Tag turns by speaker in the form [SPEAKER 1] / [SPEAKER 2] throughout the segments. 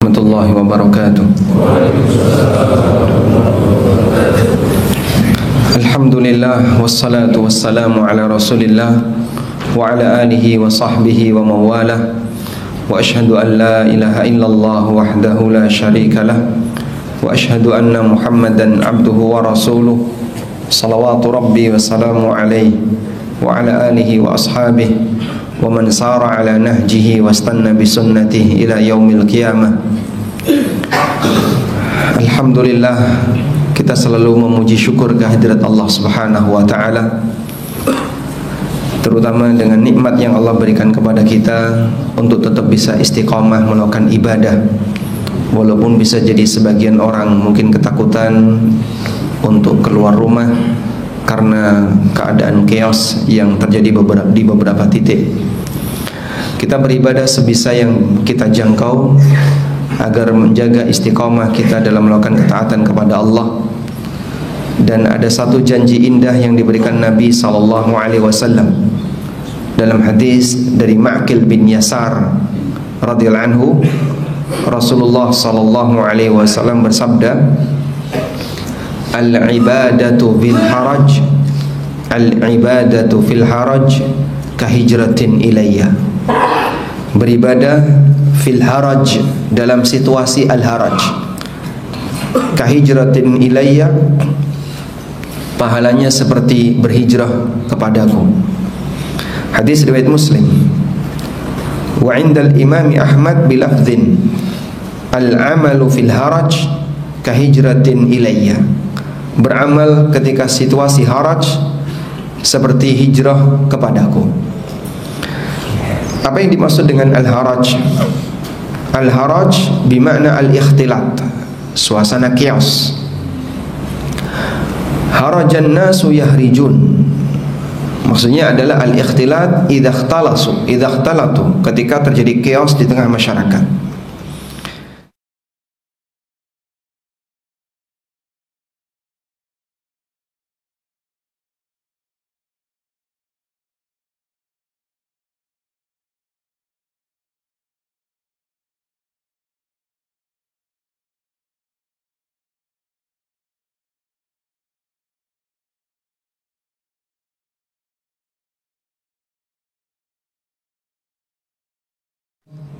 [SPEAKER 1] Warahmatullahi wabarakatuh. Alhamdulillah wassalatu wassalamu ala Rasulillah wa ala alihi wa sahbihi wa mawalah. Wa ashhadu an la ilaha illallah wahdahu la syarika lah wa ashhadu anna Muhammadan abduhu wa rasuluh. Salawatu rabbi wa salamu alaihi wa ala alihi wa ashabihi wa man sara ala nahjihi wastanna bi sunnatihi ila yaumil qiyamah. Alhamdulillah, kita selalu memuji syukur kehadirat Allah Subhanahu wa taala, terutama dengan nikmat yang Allah berikan kepada kita untuk tetap bisa istiqamah melakukan ibadah. Walaupun bisa jadi sebagian orang mungkin ketakutan untuk keluar rumah karena keadaan chaos yang terjadi di beberapa titik. Kita beribadah sebisa yang kita jangkau agar menjaga istiqamah kita dalam melakukan ketaatan kepada Allah. Dan ada satu janji indah yang diberikan Nabi SAW dalam hadis dari Ma'qil bin Yasar radhiyallahu anhu. Rasulullah SAW bersabda, Al-ibadatu fil haraj, al-ibadatu fil haraj kahijratin ilayya. Beribadah fil haraj, dalam situasi al-haraj, kahijratin ilayya, pahalanya seperti berhijrah kepadaku. Hadis riwayat Muslim. Wa indal imami Ahmad bilafdhin al-amalu fil haraj kahijratin ilayya. Beramal ketika situasi haraj seperti hijrah kepadaku. Apa yang dimaksud dengan al-haraj? Al-haraj bermakna al-ikhtilat, suasana chaos. Harajan nasu yahrijun, maksudnya adalah al-ikhtilat idza ikhtalatu, ketika terjadi chaos di tengah masyarakat.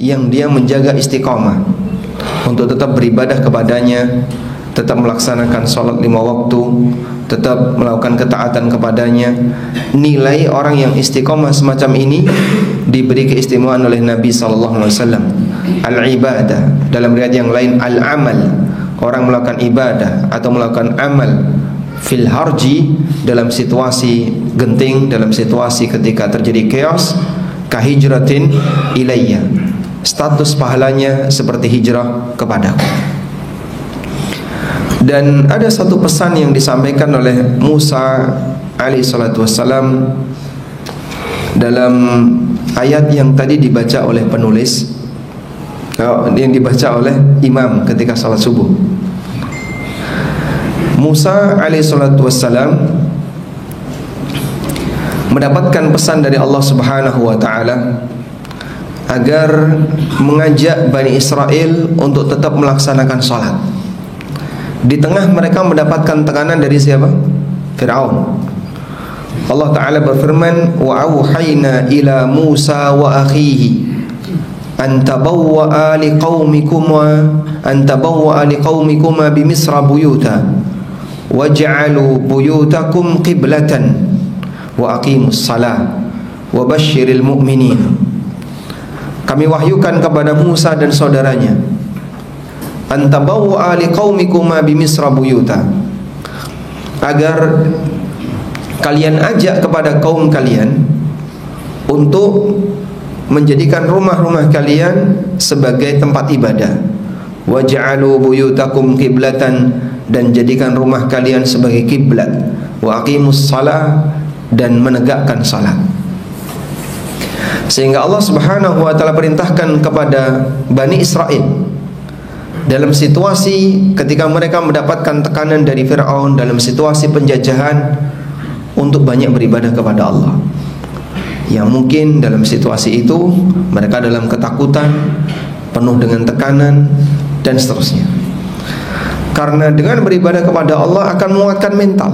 [SPEAKER 1] Yang dia menjaga istiqamah untuk tetap beribadah kepadanya, tetap melaksanakan sholat 5 waktu, tetap melakukan ketaatan kepadanya. Nilai orang yang istiqamah semacam ini diberi keistimewaan oleh Nabi SAW. Al-ibadah, dalam riwayat yang lain al-amal, orang melakukan ibadah atau melakukan amal fil harji, dalam situasi genting, dalam situasi ketika terjadi chaos, kahijratin ilayya, status pahalanya seperti hijrah kepadaku. Dan ada satu pesan yang disampaikan oleh Musa alaihissalatu wassalam dalam ayat yang tadi dibaca oleh penulis, yang dibaca oleh imam ketika salat subuh. Musa alaihissalatu wassalam mendapatkan pesan dari Allah Subhanahu wa taala agar mengajak Bani Israel untuk tetap melaksanakan sholat. Di tengah mereka mendapatkan tekanan dari siapa? Fir'aun. Allah Ta'ala berfirman, wa awhayna ila Musa wa akhihi an tabawwa'a liqaumikuma bimisra buyuta waj'alu buyutakum qiblatan wa aqimus salah wa basyiril mu'minin. Kami wahyukan kepada Musa dan saudaranya, antabawwa liqaumikuma bimisra buyuta, agar kalian ajak kepada kaum kalian untuk menjadikan rumah-rumah kalian sebagai tempat ibadah. Waj'alu buyutakum qiblatan, dan jadikan rumah kalian sebagai kiblat. Wa aqimus salah, dan menegakkan salat. Sehingga Allah Subhanahu wa taala perintahkan kepada Bani Israel dalam situasi ketika mereka mendapatkan tekanan dari Fir'aun, dalam situasi penjajahan, untuk banyak beribadah kepada Allah. Yang mungkin dalam situasi itu mereka dalam ketakutan, penuh dengan tekanan, dan seterusnya. Karena dengan beribadah kepada Allah akan menguatkan mental.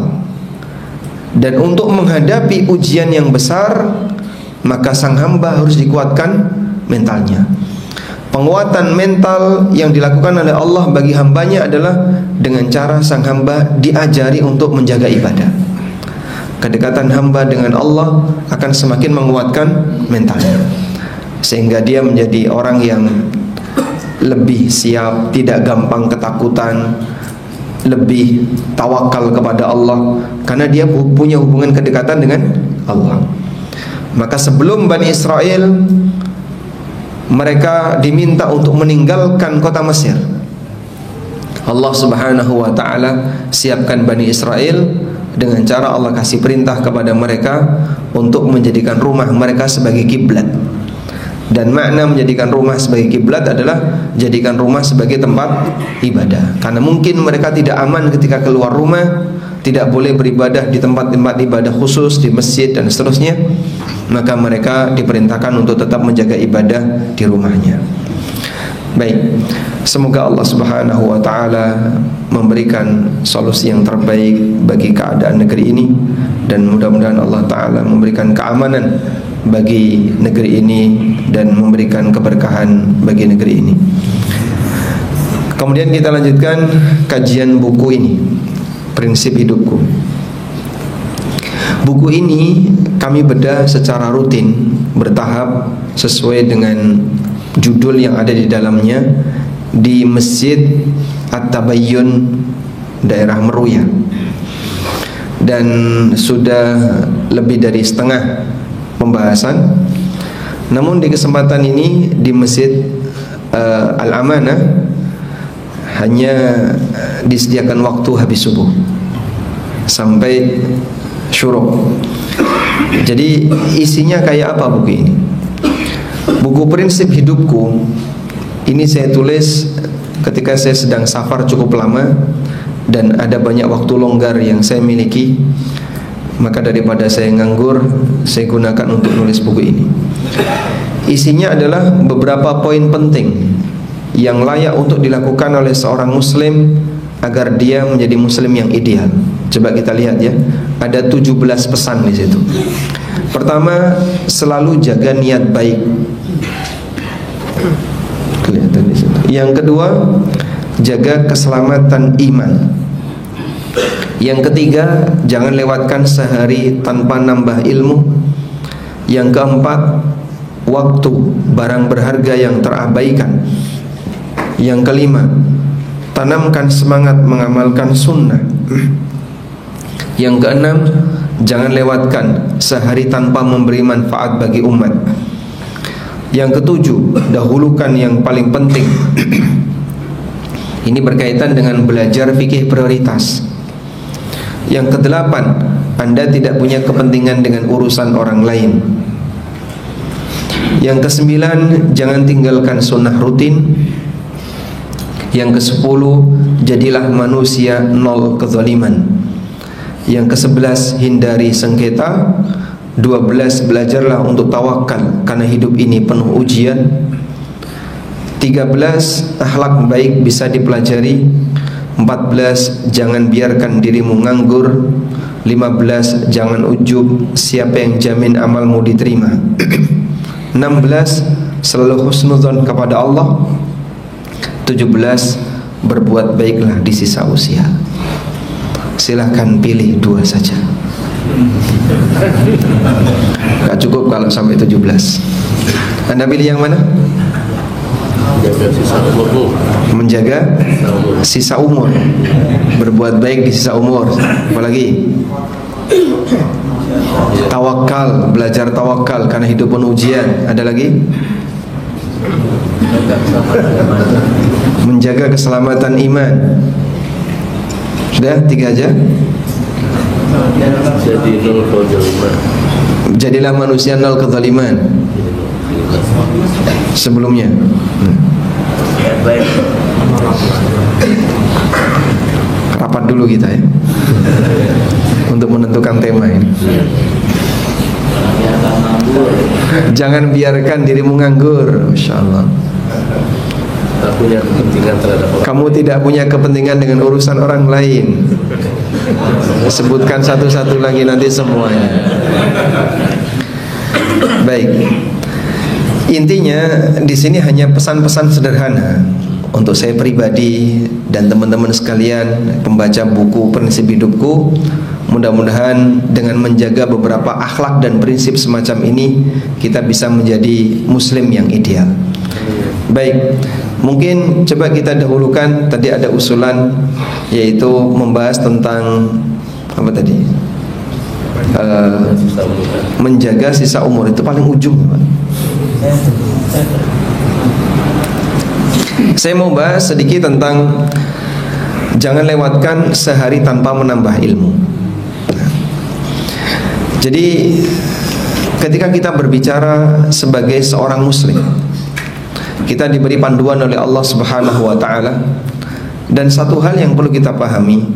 [SPEAKER 1] Dan untuk menghadapi ujian yang besar, maka sang hamba harus dikuatkan mentalnya. Penguatan mental yang dilakukan oleh Allah bagi hambanya adalah dengan cara sang hamba diajari untuk menjaga ibadah. Kedekatan hamba dengan Allah akan semakin menguatkan mentalnya, sehingga dia menjadi orang yang lebih siap, tidak gampang ketakutan, lebih tawakal kepada Allah, karena dia punya hubungan kedekatan dengan Allah. Maka sebelum Bani Israel, mereka diminta untuk meninggalkan kota Mesir, Allah Subhanahu wa ta'ala siapkan Bani Israel dengan cara Allah kasih perintah kepada mereka untuk menjadikan rumah mereka sebagai kiblat. Dan makna menjadikan rumah sebagai kiblat adalah jadikan rumah sebagai tempat ibadah. Karena mungkin mereka tidak aman ketika keluar rumah, tidak boleh beribadah di tempat-tempat ibadah khusus, di masjid dan seterusnya. Maka mereka diperintahkan untuk tetap menjaga ibadah di rumahnya. Baik, semoga Allah Subhanahu wa ta'ala memberikan solusi yang terbaik bagi keadaan negeri ini, dan mudah-mudahan Allah ta'ala memberikan keamanan bagi negeri ini dan memberikan keberkahan bagi negeri ini. Kemudian kita lanjutkan kajian buku ini, Prinsip Hidupku. Buku ini kami bedah secara rutin, bertahap, sesuai dengan judul yang ada di dalamnya, di Masjid At-Tabayyun daerah Meruya. Dan sudah lebih dari setengah pembahasan. Namun di kesempatan ini di Masjid Al-Amanah hanya disediakan waktu habis subuh sampai syuruk. Jadi isinya kayak apa buku ini? Buku Prinsip Hidupku ini saya tulis ketika saya sedang safar cukup lama dan ada banyak waktu longgar yang saya miliki. Maka daripada saya nganggur, saya gunakan untuk nulis buku ini. Isinya adalah beberapa poin penting yang layak untuk dilakukan oleh seorang muslim agar dia menjadi muslim yang ideal. Coba kita lihat ya. Ada 17 pesan di situ. Pertama, selalu jaga niat baik. Kelihatan di situ. Yang kedua, jaga keselamatan iman. Yang ketiga, jangan lewatkan sehari tanpa nambah ilmu. Yang keempat, waktu barang berharga yang terabaikan. Yang kelima, tanamkan semangat mengamalkan sunnah. Yang keenam, jangan lewatkan sehari tanpa memberi manfaat bagi umat. Yang ketujuh, dahulukan yang paling penting. Ini berkaitan dengan belajar fikih prioritas. Yang kedelapan, Anda tidak punya kepentingan dengan urusan orang lain. Yang kesembilan, jangan tinggalkan sunnah rutin. Yang kesepuluh, jadilah manusia nol kezaliman. Yang ke-11, hindari sengketa. 12, belajarlah untuk tawakal karena hidup ini penuh ujian. 13, akhlak baik bisa dipelajari. 14, jangan biarkan dirimu nganggur. 15, jangan ujub, siapa yang jamin amalmu diterima. 16, selalu husnudzon kepada Allah. 17, berbuat baiklah di sisa usia. Silahkan pilih 2 saja. Gak cukup kalau sampai 17. Anda pilih yang mana? Menjaga sisa umur. Berbuat baik di sisa umur. Apalagi? Tawakal, belajar tawakal karena hidup penuh ujian. Ada lagi? Menjaga keselamatan iman. Sudah 3 aja. Jadilah manusia nol kezaliman. Sebelumnya rapat dulu kita ya untuk menentukan tema ini. Jangan biarkan dirimu nganggur. Masya Allah.
[SPEAKER 2] tak punya kepentingan terhadap orang.
[SPEAKER 1] Kamu tidak punya kepentingan dengan urusan orang lain. Sebutkan satu-satu lagi nanti semuanya. Baik. Intinya di sini hanya pesan-pesan sederhana untuk saya pribadi dan teman-teman sekalian pembaca buku Prinsip Hidupku. Mudah-mudahan dengan menjaga beberapa akhlak dan prinsip semacam ini kita bisa menjadi muslim yang ideal. Baik, mungkin coba kita dahulukan. Tadi ada usulan yaitu membahas tentang apa tadi? Menjaga sisa umur, itu paling ujung, Pak. Saya mau bahas sedikit tentang jangan lewatkan sehari tanpa menambah ilmu. Jadi ketika kita berbicara sebagai seorang muslim, kita diberi panduan oleh Allah Subhanahu wa taala, dan satu hal yang perlu kita pahami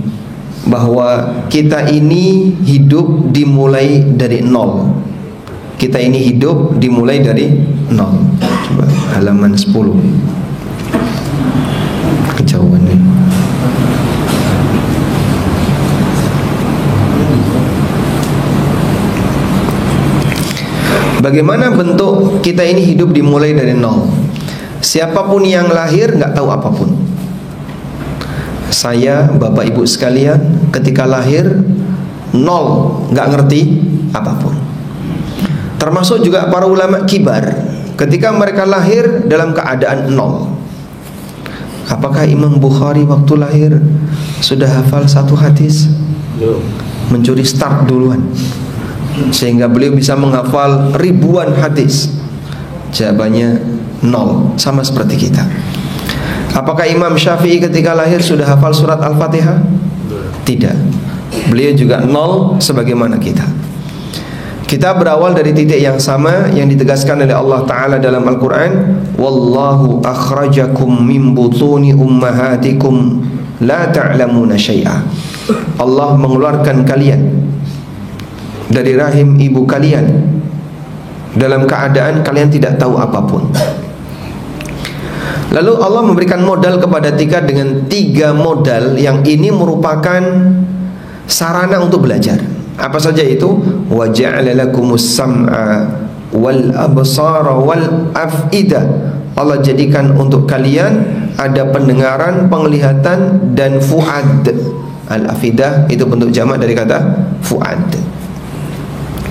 [SPEAKER 1] bahwa kita ini hidup dimulai dari nol. Kita ini hidup dimulai dari nol. Coba halaman 10. Kejauhan nih. Bagaimana bentuk kita ini hidup dimulai dari nol? Siapapun yang lahir nggak tahu apapun. Saya, bapak ibu sekalian, ketika lahir nol, nggak ngerti apapun. Termasuk juga para ulama kibar, ketika mereka lahir dalam keadaan nol. Apakah Imam Bukhari waktu lahir sudah hafal satu hadis? Mencuri start duluan, sehingga beliau bisa menghafal ribuan hadis. Jawabannya nol, sama seperti kita. Apakah Imam Syafi'i ketika lahir sudah hafal surat Al-Fatihah? Tidak. Beliau juga nol sebagaimana kita. Kita berawal dari titik yang sama yang ditegaskan oleh Allah Ta'ala dalam Al-Quran. Wallahu akhrajakum min butuni ummahatikum la ta'lamuna syai'a. Allah mengeluarkan kalian dari rahim ibu kalian dalam keadaan kalian tidak tahu apapun. Lalu Allah memberikan modal kepada kita dengan 3 modal yang ini merupakan sarana untuk belajar. Apa saja itu? Wa ja'ala lakumus sam'a wal absara wal af'ida. Allah jadikan untuk kalian ada pendengaran, penglihatan dan fuad. Al-afidah itu bentuk jamak dari kata fuad.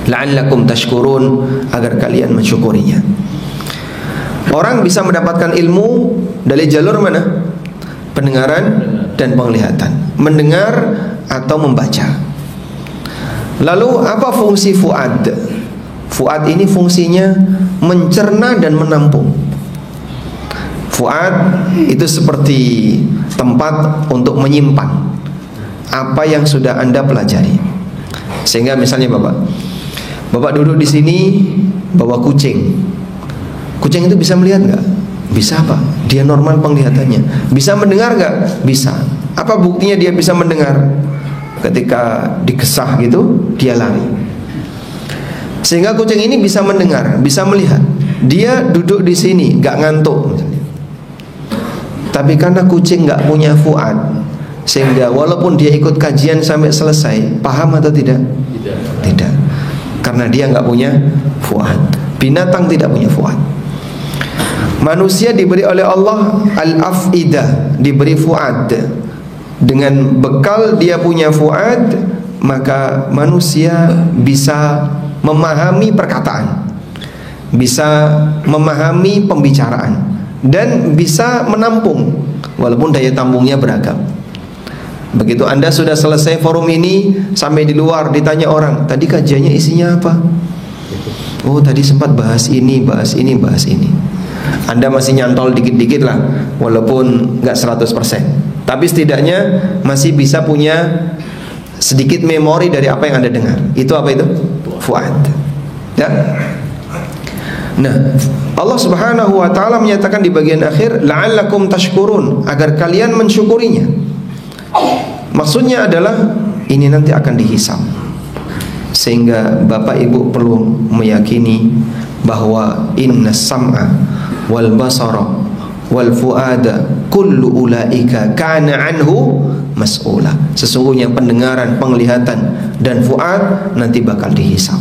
[SPEAKER 1] La'allakum tashkurun, agar kalian mensyukurinya. Orang bisa mendapatkan ilmu dari jalur mana? Pendengaran dan penglihatan. Mendengar atau membaca. Lalu apa fungsi fuad? Fuad ini fungsinya mencerna dan menampung. Fuad itu seperti tempat untuk menyimpan apa yang sudah Anda pelajari. Sehingga misalnya Bapak duduk di sini bawa kucing. Kucing itu bisa melihat nggak? Bisa, Pak. Dia normal penglihatannya. Bisa mendengar nggak? Bisa. Apa buktinya dia bisa mendengar? Ketika dikesah gitu, dia lari. Sehingga kucing ini bisa mendengar, bisa melihat. Dia duduk di sini, nggak ngantuk. Tapi karena kucing nggak punya fuad, sehingga walaupun dia ikut kajian sampai selesai, paham atau tidak? Tidak. Karena dia nggak punya fuad. Binatang tidak punya fuad. Manusia diberi oleh Allah al-afidah, diberi fuad. Dengan bekal dia punya fuad, maka manusia bisa memahami perkataan, bisa memahami pembicaraan, dan bisa menampung, walaupun daya tampungnya beragam. Begitu Anda sudah selesai forum ini, sampai di luar ditanya orang, tadi kajiannya isinya apa? Oh, tadi sempat bahas ini, bahas ini, bahas ini. Anda masih nyantol dikit-dikit lah, walaupun nggak 100%. Tapi setidaknya masih bisa punya sedikit memori dari apa yang Anda dengar. Itu apa itu? Fuad. Ya. Nah, Allah Subhanahu wa taala menyatakan di bagian akhir, la'allakum tashkurun, agar kalian mensyukurinya. Maksudnya adalah ini nanti akan dihisab. Sehingga Bapak Ibu perlu meyakini bahwa inna sam'a wal basara wal fuada kullu ulaika kana anhu mas'ula. Sesungguhnya pendengaran, penglihatan dan fuad nanti bakal dihisab.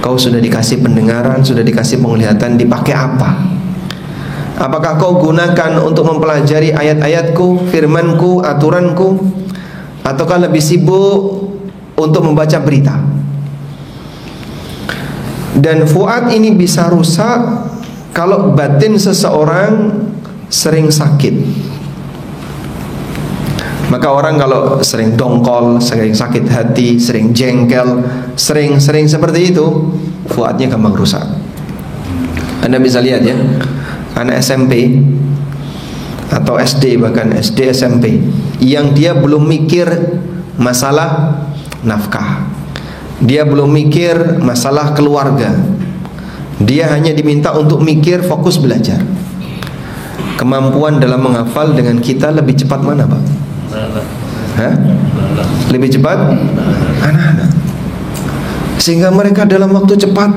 [SPEAKER 1] Kau sudah dikasih pendengaran, sudah dikasih penglihatan, dipakai apa? Apakah kau gunakan untuk mempelajari ayat-ayatku, firmanku, aturanku, ataukah lebih sibuk untuk membaca berita? Dan fuad ini bisa rusak kalau batin seseorang sering sakit. Maka orang kalau sering dongkol, sering sakit hati, sering jengkel, sering seperti itu, fuadnya gampang rusak. Anda bisa lihat ya, anak SMP atau SD, bahkan SD SMP, yang dia belum mikir masalah nafkah, dia belum mikir masalah keluarga, dia hanya diminta untuk mikir fokus belajar. Kemampuan dalam menghafal dengan kita lebih cepat mana, Pak? Hah? Lebih cepat anak-anak. Sehingga mereka dalam waktu cepat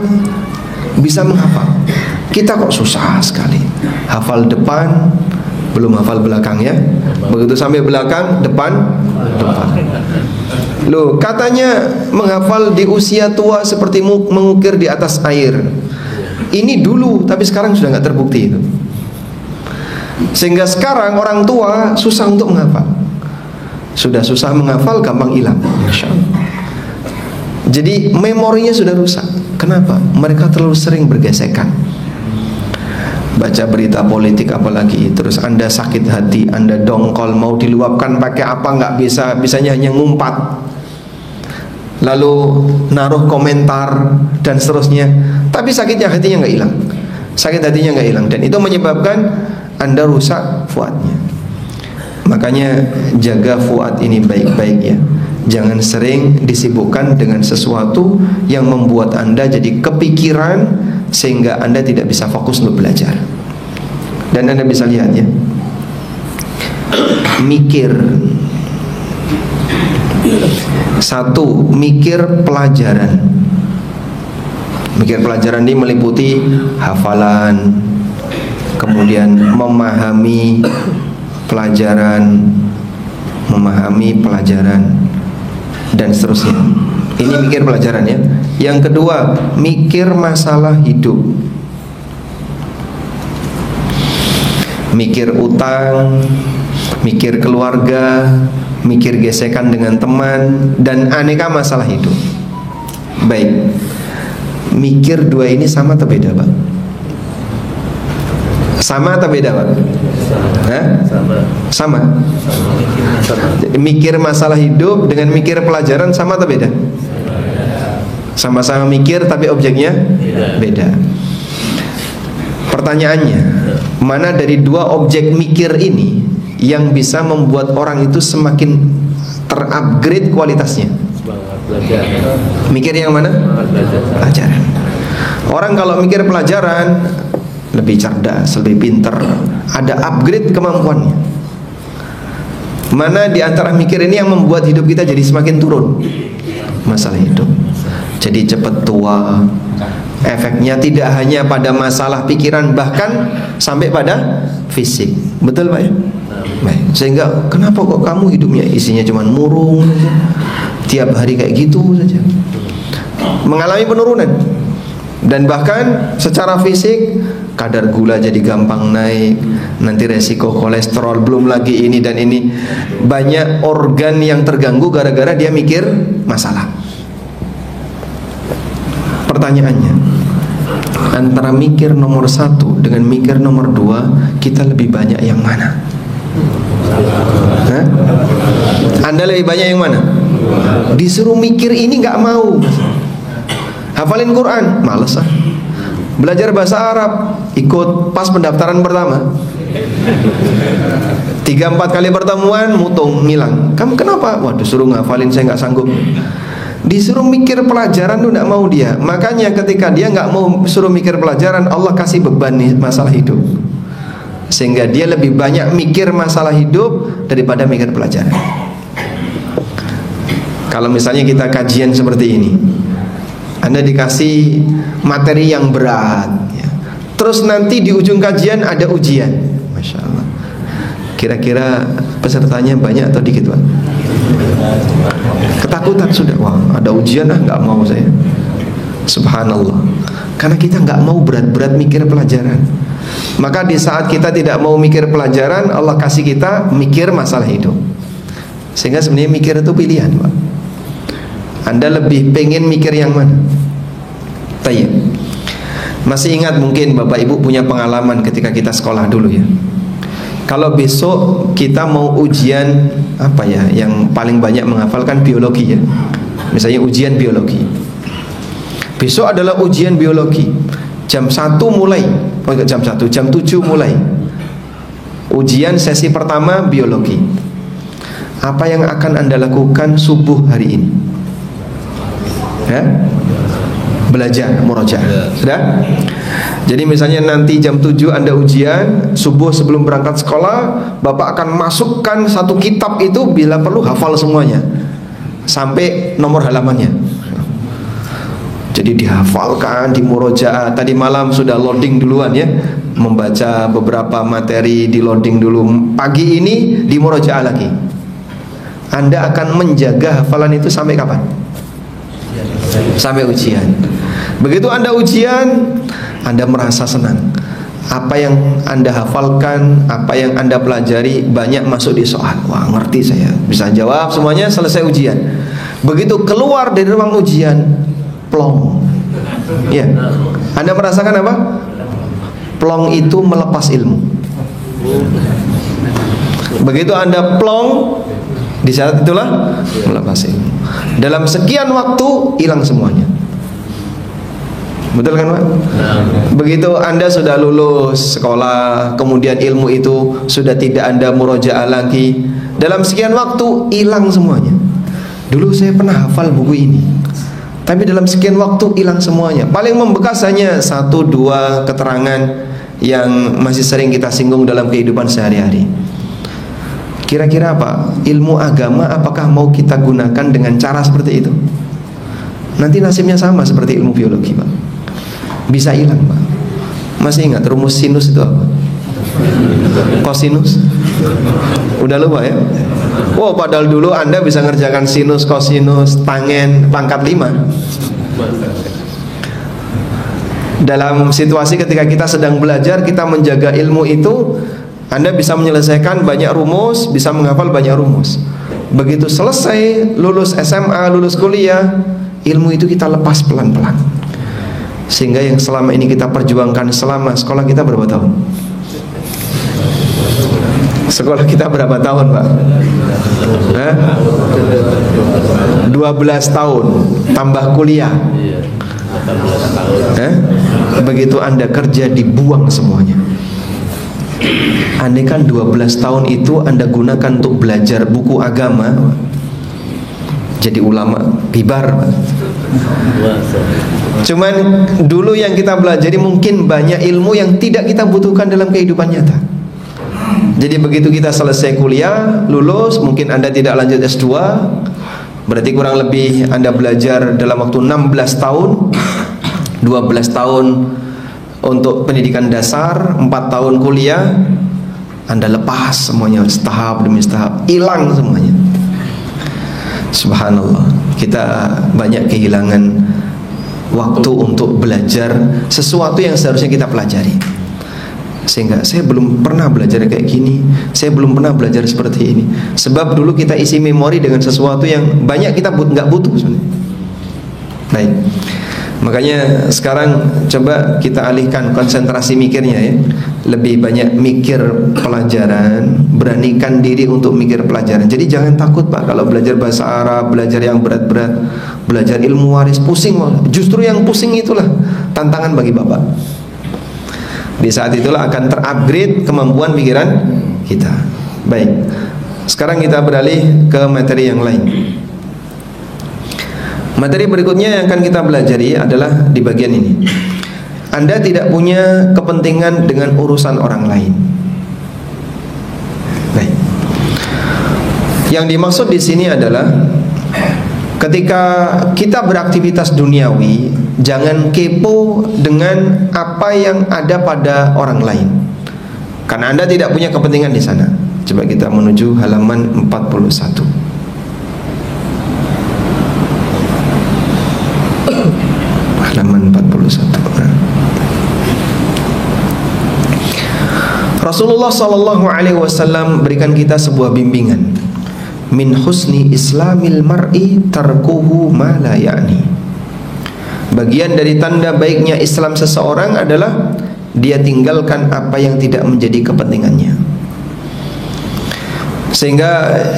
[SPEAKER 1] bisa menghafal. Kita kok susah sekali. Hafal depan, belum hafal belakang ya. Begitu sampai belakang, depan. Loh, katanya menghafal di usia tua seperti mengukir di atas air. Ini dulu, tapi sekarang sudah nggak terbukti itu. Sehingga sekarang orang tua susah untuk menghafal. Sudah susah menghafal, gampang hilang. Jadi memorinya sudah rusak. Kenapa? Mereka terlalu sering bergesekan. Baca berita politik apalagi, terus Anda sakit hati, Anda dongkol, mau diluapkan pakai apa nggak bisa, bisanya hanya ngumpat, lalu naruh komentar dan seterusnya. Tapi sakitnya hatinya nggak hilang, sakit hatinya nggak hilang, dan itu menyebabkan Anda rusak fuadnya. Makanya jaga fuad ini baik-baik ya. Jangan sering disibukkan dengan sesuatu yang membuat Anda jadi kepikiran sehingga Anda tidak bisa fokus untuk belajar. Dan Anda bisa lihat ya, mikir. Satu, mikir pelajaran. Mikir pelajaran ini meliputi hafalan, kemudian memahami pelajaran, dan seterusnya. Ini mikir pelajaran ya. Yang kedua, mikir masalah hidup. Mikir utang, mikir keluarga, mikir gesekan dengan teman, dan aneka masalah hidup. Baik, mikir dua ini sama atau beda, Pak? Sama atau beda, Pak? Hah? Sama. Jadi mikir masalah hidup dengan mikir pelajaran sama atau beda? Sama-sama mikir tapi objeknya beda. Pertanyaannya, mana dari dua objek mikir ini yang bisa membuat orang itu semakin terupgrade kualitasnya? Mikir yang mana? Pelajaran. Orang kalau mikir pelajaran lebih cerdas, lebih pintar, ada upgrade kemampuannya. Mana di antara mikir ini yang membuat hidup kita jadi semakin turun? Masalah hidup. Jadi cepat tua. Efeknya tidak hanya pada masalah pikiran, bahkan sampai pada fisik. Betul Pak ya? Baik. Sehingga kenapa kok kamu hidupnya isinya cuma murung saja, tiap hari kayak gitu saja, mengalami penurunan. Dan bahkan secara fisik kadar gula jadi gampang naik, nanti resiko kolesterol, belum lagi ini dan ini. Banyak organ yang terganggu gara-gara dia mikir masalah. Pertanyaannya, antara mikir nomor 1 dengan mikir nomor 2, kita lebih banyak yang mana? Hah? Anda lebih banyak yang mana? Disuruh mikir ini nggak mau. Hafalin Quran, males ah. Belajar bahasa Arab, ikut pas pendaftaran pertama, 3-4 kali pertemuan, mutung, ngilang. Kamu kenapa? Waduh, suruh ngafalin saya nggak sanggup. Disuruh mikir pelajaran tuh nggak mau dia. Makanya ketika dia nggak mau suruh mikir pelajaran, Allah kasih beban nih masalah hidup, sehingga dia lebih banyak mikir masalah hidup daripada mikir pelajaran. Kalau misalnya kita kajian seperti ini, Anda dikasih materi yang berat ya. Terus nanti di ujung kajian ada ujian. Masya Allah. Kira-kira pesertanya banyak atau dikit, Pak? Ketakutan sudah. Wah, ada ujian, nggak mau saya. Subhanallah. Karena kita nggak mau berat-berat mikir pelajaran. Maka di saat kita tidak mau mikir pelajaran, Allah kasih kita mikir masalah hidup. Sehingga sebenarnya mikir itu pilihan, Pak. Anda lebih pengen mikir yang mana? Tayyib. Masih ingat mungkin Bapak Ibu punya pengalaman ketika kita sekolah dulu ya. Kalau besok kita mau ujian apa ya, yang paling banyak menghafalkan biologi ya. Misalnya ujian biologi. Besok adalah ujian biologi. Jam 1 mulai. Oh enggak jam 1, jam 7 mulai. Ujian sesi pertama biologi. Apa yang akan Anda lakukan subuh hari ini? Ya? Belajar murojaah. Sudah? Jadi misalnya nanti jam 7 Anda ujian, subuh sebelum berangkat sekolah, Bapak akan masukkan satu kitab itu, bila perlu hafal semuanya sampai nomor halamannya. Jadi dihafalkan, di murojaah. Tadi malam sudah loading duluan ya, membaca beberapa materi, di loading dulu. Pagi ini di murojaah lagi. Anda akan menjaga hafalan itu sampai kapan? Sampai ujian. Begitu Anda ujian, Anda merasa senang. Apa yang Anda hafalkan, apa yang Anda pelajari banyak masuk di soal. Wah, ngerti saya, bisa jawab semuanya, selesai ujian. Begitu keluar dari ruang ujian, plong. Ya. Anda merasakan apa? Plong itu melepas ilmu. Begitu Anda plong, di saat itulah melepas ilmu. Dalam sekian waktu hilang semuanya. Betul kan Pak? Begitu Anda sudah lulus sekolah, kemudian ilmu itu sudah tidak Anda murojaah lagi, dalam sekian waktu hilang semuanya. Dulu saya pernah hafal buku ini, tapi dalam sekian waktu hilang semuanya. Paling membekas hanya 1-2 keterangan yang masih sering kita singgung dalam kehidupan sehari-hari. Kira-kira apa? Ilmu agama apakah mau kita gunakan dengan cara seperti itu? Nanti nasibnya sama seperti ilmu biologi Pak. Bisa hilang Pak. Masih ingat rumus sinus itu apa? Kosinus? Udah lupa ya? Wow, padahal dulu Anda bisa ngerjakan sinus, kosinus, tangen, pangkat 5. Dalam situasi ketika kita sedang belajar, kita menjaga ilmu itu, Anda bisa menyelesaikan banyak rumus, bisa menghafal banyak rumus. Begitu selesai, lulus SMA, lulus kuliah, ilmu itu kita lepas pelan-pelan. Sehingga yang selama ini kita perjuangkan selama sekolah kita berapa tahun? Sekolah kita berapa tahun Pak? 12 tahun tambah kuliah. Begitu Anda kerja dibuang semuanya. Andai kan 12 tahun itu Anda gunakan untuk belajar buku agama, jadi ulama bibar. Cuman dulu yang kita pelajari mungkin banyak ilmu yang tidak kita butuhkan dalam kehidupan nyata. Jadi begitu kita selesai kuliah, lulus, mungkin Anda tidak lanjut S2, berarti kurang lebih Anda belajar dalam waktu 16 tahun, 12 tahun untuk pendidikan dasar, 4 tahun kuliah, Anda lepas semuanya setahap demi setahap, hilang semuanya. Subhanallah, kita banyak kehilangan waktu untuk belajar sesuatu yang seharusnya kita pelajari. Sehingga saya belum pernah belajar kayak gini, saya belum pernah belajar seperti ini. Sebab dulu kita isi memori dengan sesuatu yang banyak kita nggak butuh sebenarnya. Baik, makanya sekarang coba kita alihkan konsentrasi mikirnya ya. Lebih banyak mikir pelajaran, beranikan diri untuk mikir pelajaran. Jadi jangan takut Pak kalau belajar bahasa Arab, belajar yang berat-berat, belajar ilmu waris, pusing. Justru yang pusing itulah tantangan bagi Bapak. Di saat itulah akan terupgrade kemampuan pikiran kita. Baik, sekarang kita beralih ke materi yang lain. Materi berikutnya yang akan kita pelajari adalah di bagian ini. Anda tidak punya kepentingan dengan urusan orang lain. Baik. Yang dimaksud di sini adalah ketika kita beraktivitas duniawi, Jangan kepo dengan apa yang ada pada orang lain, karena Anda tidak punya kepentingan di sana. Coba kita menuju halaman 41. Halaman 41. Rasulullah SAW berikan kita sebuah bimbingan. Min husni islamil mar'i tarkuhu ma la ya'ni. Bagian dari tanda baiknya Islam seseorang adalah dia tinggalkan apa yang tidak menjadi kepentingannya. Sehingga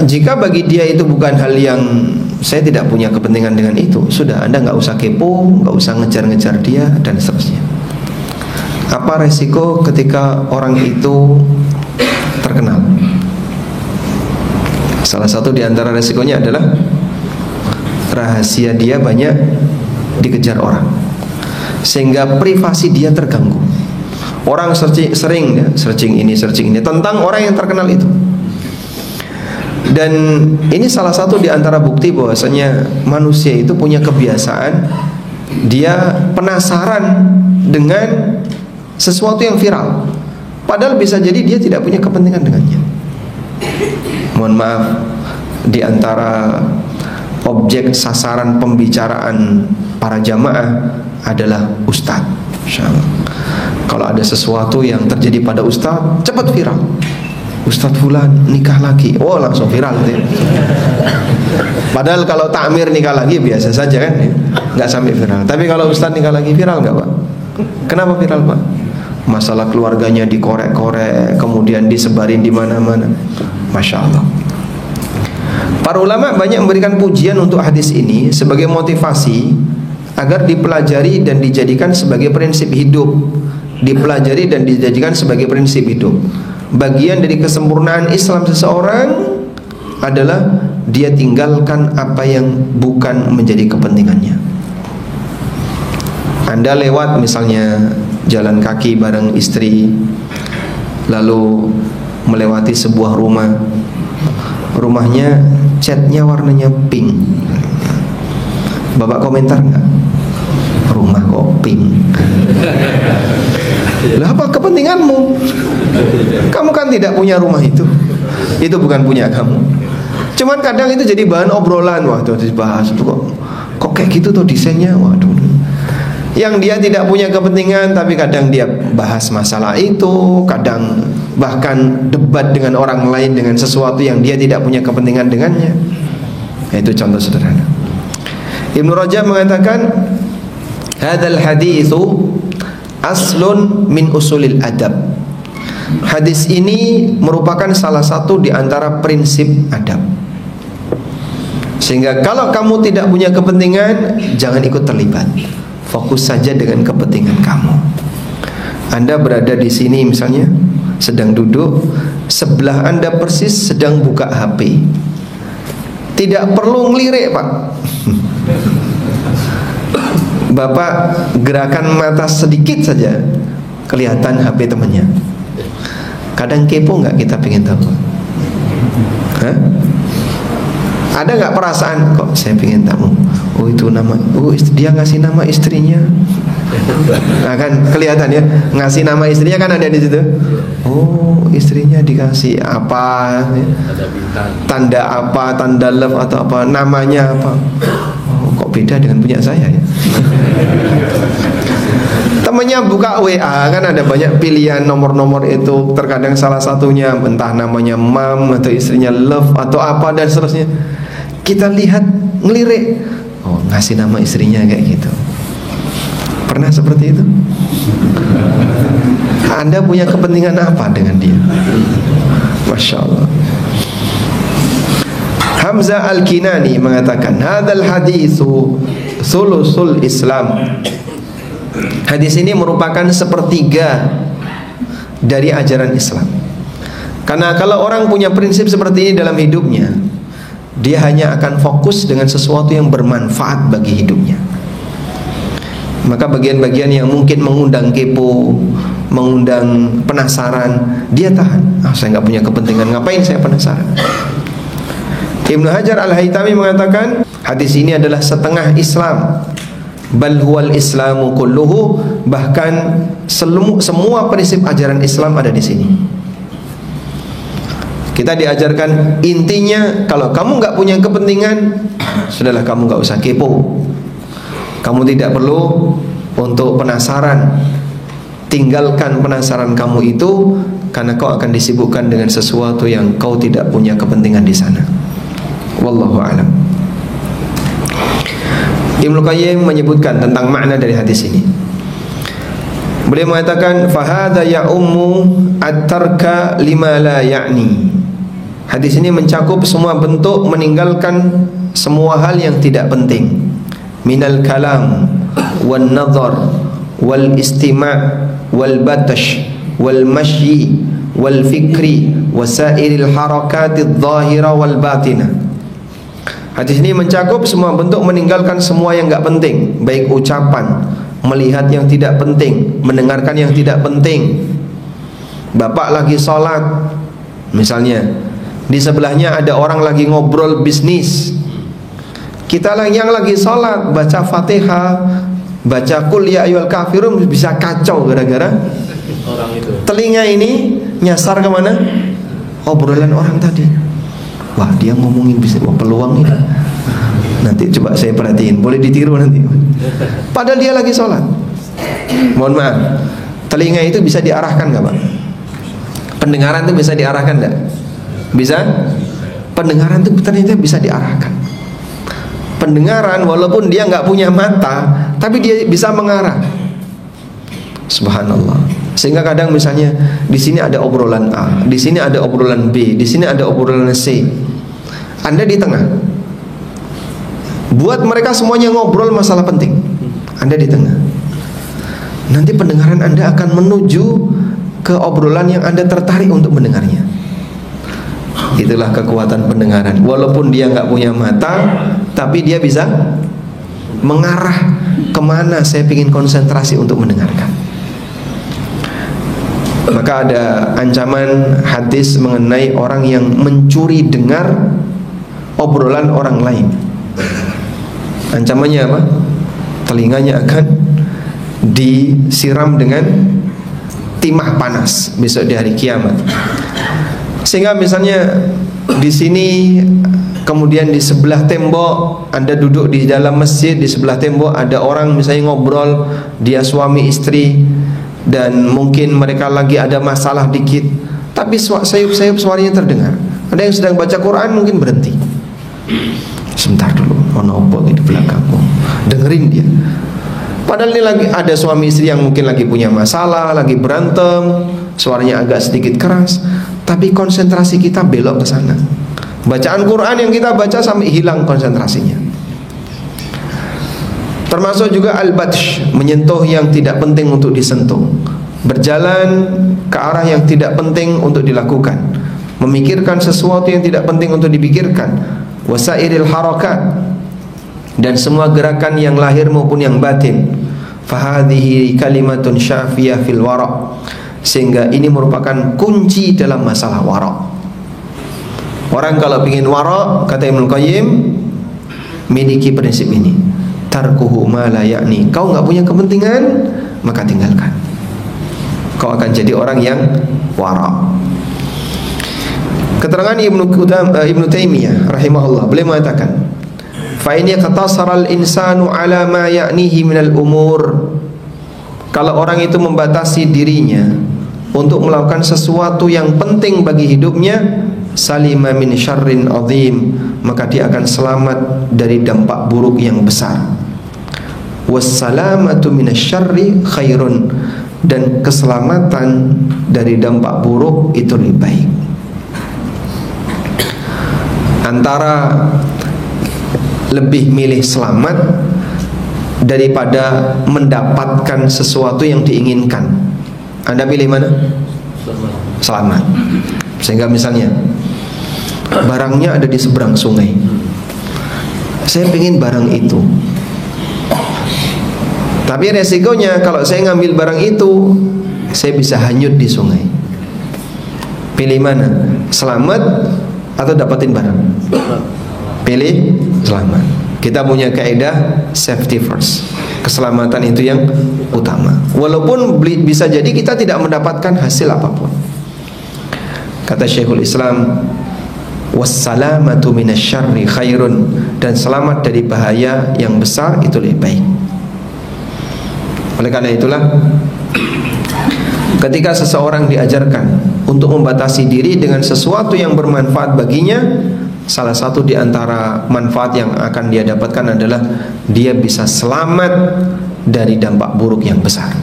[SPEAKER 1] jika bagi dia itu bukan hal yang saya tidak punya kepentingan dengan itu, sudah, Anda nggak usah kepo, nggak usah ngejar-ngejar dia dan seterusnya. Apa resiko ketika orang itu terkenal? Salah satu di antara resikonya adalah rahasia dia banyak dikejar orang, sehingga privasi dia terganggu. Orang sering searching ini tentang orang yang terkenal itu. Dan ini salah satu di antara bukti bahwasanya manusia itu punya kebiasaan, dia penasaran dengan sesuatu yang viral, padahal bisa jadi dia tidak punya kepentingan dengannya. Mohon maaf, di antara objek sasaran pembicaraan para jamaah adalah ustadz. Kalau ada sesuatu yang terjadi pada ustadz, cepat viral. Ustadz fulan nikah lagi, oh langsung viral gitu ya. Padahal kalau takmir nikah lagi biasa saja kan, nggak sampai viral. Tapi kalau ustadz nikah lagi viral nggak, Pak? Kenapa viral, Pak? Masalah keluarganya dikorek-korek, kemudian disebarin di mana-mana. Masya Allah. Para ulama banyak memberikan pujian untuk hadis ini sebagai motivasi agar dipelajari dan dijadikan sebagai prinsip hidup. Dipelajari dan dijadikan sebagai prinsip hidup. Bagian dari kesempurnaan Islam seseorang adalah dia tinggalkan apa yang bukan menjadi kepentingannya. Anda lewat misalnya jalan kaki bareng istri, lalu melewati sebuah rumah, rumahnya catnya warnanya pink. Bapak komentar nggak? Rumah kok pink? Lah apa kepentinganmu? Kamu kan tidak punya rumah itu bukan punya kamu. Cuman kadang itu jadi bahan obrolan. Waduh, dibahas itu kok kayak gitu tuh desainnya. Waduh. Yang dia tidak punya kepentingan, tapi kadang dia bahas masalah itu, kadang bahkan debat dengan orang lain dengan sesuatu yang dia tidak punya kepentingan dengannya. Itu contoh sederhana. Ibnu Rajab mengatakan, hadzal haditsu aslun min usulil adab. Hadis ini merupakan salah satu di antara prinsip adab. Sehingga kalau kamu tidak punya kepentingan, jangan ikut terlibat. Fokus saja dengan kepentingan kamu. Anda berada di sini misalnya, sedang duduk, sebelah Anda persis sedang buka HP. Tidak perlu ngelirik, Pak. Bapak gerakan mata sedikit saja kelihatan HP temannya. Kadang kepo nggak kita pengen tahu? Hah? Ada nggak perasaan kok saya pengen tahu? Oh itu nama, dia ngasih nama istrinya. Nah kan kelihatan ya, ngasih nama istrinya kan ada di situ. Oh istrinya dikasih apa? Tanda apa? Tanda love atau apa? Namanya apa? Oh, kok beda dengan punya saya ya? Temennya buka WA, kan ada banyak pilihan nomor-nomor itu. Terkadang salah satunya entah namanya Mam atau istrinya Love atau apa dan seterusnya. Kita lihat ngelirik, oh ngasih nama istrinya kayak gitu. Pernah seperti itu? Anda punya kepentingan apa dengan dia? Masya Allah. Hamzah Al-Kinani mengatakan, hadzal haditsu thulusul Islam. Hadis ini merupakan sepertiga dari ajaran Islam. Karena kalau orang punya prinsip seperti ini dalam hidupnya, dia hanya akan fokus dengan sesuatu yang bermanfaat bagi hidupnya. Maka bagian-bagian yang mungkin mengundang kepo, mengundang penasaran, dia tahan. Saya nggak punya kepentingan, ngapain saya penasaran? Ibnu Hajar Al-Haytami mengatakan, hadis ini adalah setengah Islam. bal huwal islamu kulluhu, bahkan semua prinsip ajaran Islam ada di sini. Kita diajarkan intinya, kalau kamu nggak punya kepentingan, sudahlah kamu nggak usah kepo. Kamu tidak perlu untuk penasaran. Tinggalkan penasaran kamu itu, karena kau akan disibukkan dengan sesuatu yang kau tidak punya kepentingan di sana. Wallahu a'lam. Ibnu Qayyim menyebutkan tentang makna dari hadis ini. Beliau mengatakan, fahadha ya'ummu at-tarka lima la ya'ni. Hadis ini mencakup semua bentuk meninggalkan semua hal yang tidak penting. Minal kalam wal nazar wal istima' wal batash wal masyi wal fikri wasairil harakatidh dhahira wal batinah. Hadis ini mencakup semua bentuk meninggalkan semua yang enggak penting, baik ucapan, melihat yang tidak penting, mendengarkan yang tidak penting. Bapak lagi sholat misalnya, di sebelahnya ada orang lagi ngobrol bisnis, kita yang lagi sholat baca Fatihah, baca Qul ya ayyuhal kafirun, bisa kacau gara-gara
[SPEAKER 2] orang itu.
[SPEAKER 1] Telinga ini nyasar kemana? Obrolan orang tadi. Wah, dia ngomongin bisnis, wah peluang ini. Nanti coba saya perhatiin, boleh ditiru nanti. Padahal dia lagi sholat. Mohon maaf, telinga itu bisa diarahkan nggak Pak? Pendengaran itu bisa diarahkan nggak? Bisa? Pendengaran itu ternyata bisa diarahkan. Pendengaran walaupun dia nggak punya mata, tapi dia bisa mengarah. Subhanallah. Sehingga kadang misalnya di sini ada obrolan A, di sini ada obrolan B, di sini ada obrolan C. Anda di tengah. Buat mereka semuanya ngobrol masalah penting. Anda di tengah. Nanti pendengaran Anda akan menuju ke obrolan yang Anda tertarik untuk mendengarnya. Itulah kekuatan pendengaran. Walaupun dia nggak punya mata, tapi dia bisa mengarah kemana saya ingin konsentrasi untuk mendengarkan. Maka ada ancaman hadis mengenai orang yang mencuri dengar obrolan orang lain. Ancamannya apa? Telinganya akan disiram dengan timah panas besok di hari kiamat. Sehingga misalnya di sini, kemudian di sebelah tembok Anda duduk di dalam masjid, di sebelah tembok ada orang misalnya ngobrol, dia suami istri, dan mungkin mereka lagi ada masalah dikit, tapi sayup-sayup suaranya terdengar. Ada yang sedang baca Quran mungkin berhenti. Sebentar dulu, ono opo di belakangmu. Dengerin dia. Padahal ini lagi ada suami istri yang mungkin lagi punya masalah, lagi berantem, suaranya agak sedikit keras, tapi konsentrasi kita belok ke sana. Bacaan Quran yang kita baca sampai hilang konsentrasinya. Termasuk juga al-batsh, menyentuh yang tidak penting untuk disentuh, berjalan ke arah yang tidak penting untuk dilakukan, memikirkan sesuatu yang tidak penting untuk dipikirkan, wasairil harakat, dan semua gerakan yang lahir maupun yang batin. Fahadhihi kalimatun syafiyah fil wara', sehingga ini merupakan kunci dalam masalah wara'. Orang kalau ingin wara', kata Ibnu Qayyim, miliki prinsip ini. Tarkuhu ma la ya'ni. Kau enggak punya kepentingan, maka tinggalkan. Kau akan jadi orang yang wara'. Keterangan Ibnu Taimiyah rahimahullah, beliau mengatakan, fa in yaqtasara al-insanu ala ma ya'nihi minal umur. Kalau orang itu membatasi dirinya untuk melakukan sesuatu yang penting bagi hidupnya, salima min syarrin azim, maka dia akan selamat dari dampak buruk yang besar. Wassalamatu minasyarri khairun, dan keselamatan dari dampak buruk itu lebih baik. Antara lebih milih selamat daripada mendapatkan sesuatu yang diinginkan, Anda pilih mana? Selamat. Sehingga misalnya barangnya ada di seberang sungai, saya pengen barang itu, tapi resikonya kalau saya ngambil barang itu, saya bisa hanyut di sungai. Pilih mana? Selamat atau dapatin barang? Pilih selamat. Kita punya kaidah safety first. Keselamatan itu yang utama. Walaupun bisa jadi kita tidak mendapatkan hasil apapun. Kata Syekhul Islam, wassalamatu minasyarri khairun, dan selamat dari bahaya yang besar itu lebih baik. Oleh karena itulah, ketika seseorang diajarkan untuk membatasi diri dengan sesuatu yang bermanfaat baginya, salah satu di antara manfaat yang akan dia dapatkan adalah dia bisa selamat dari dampak buruk yang besar.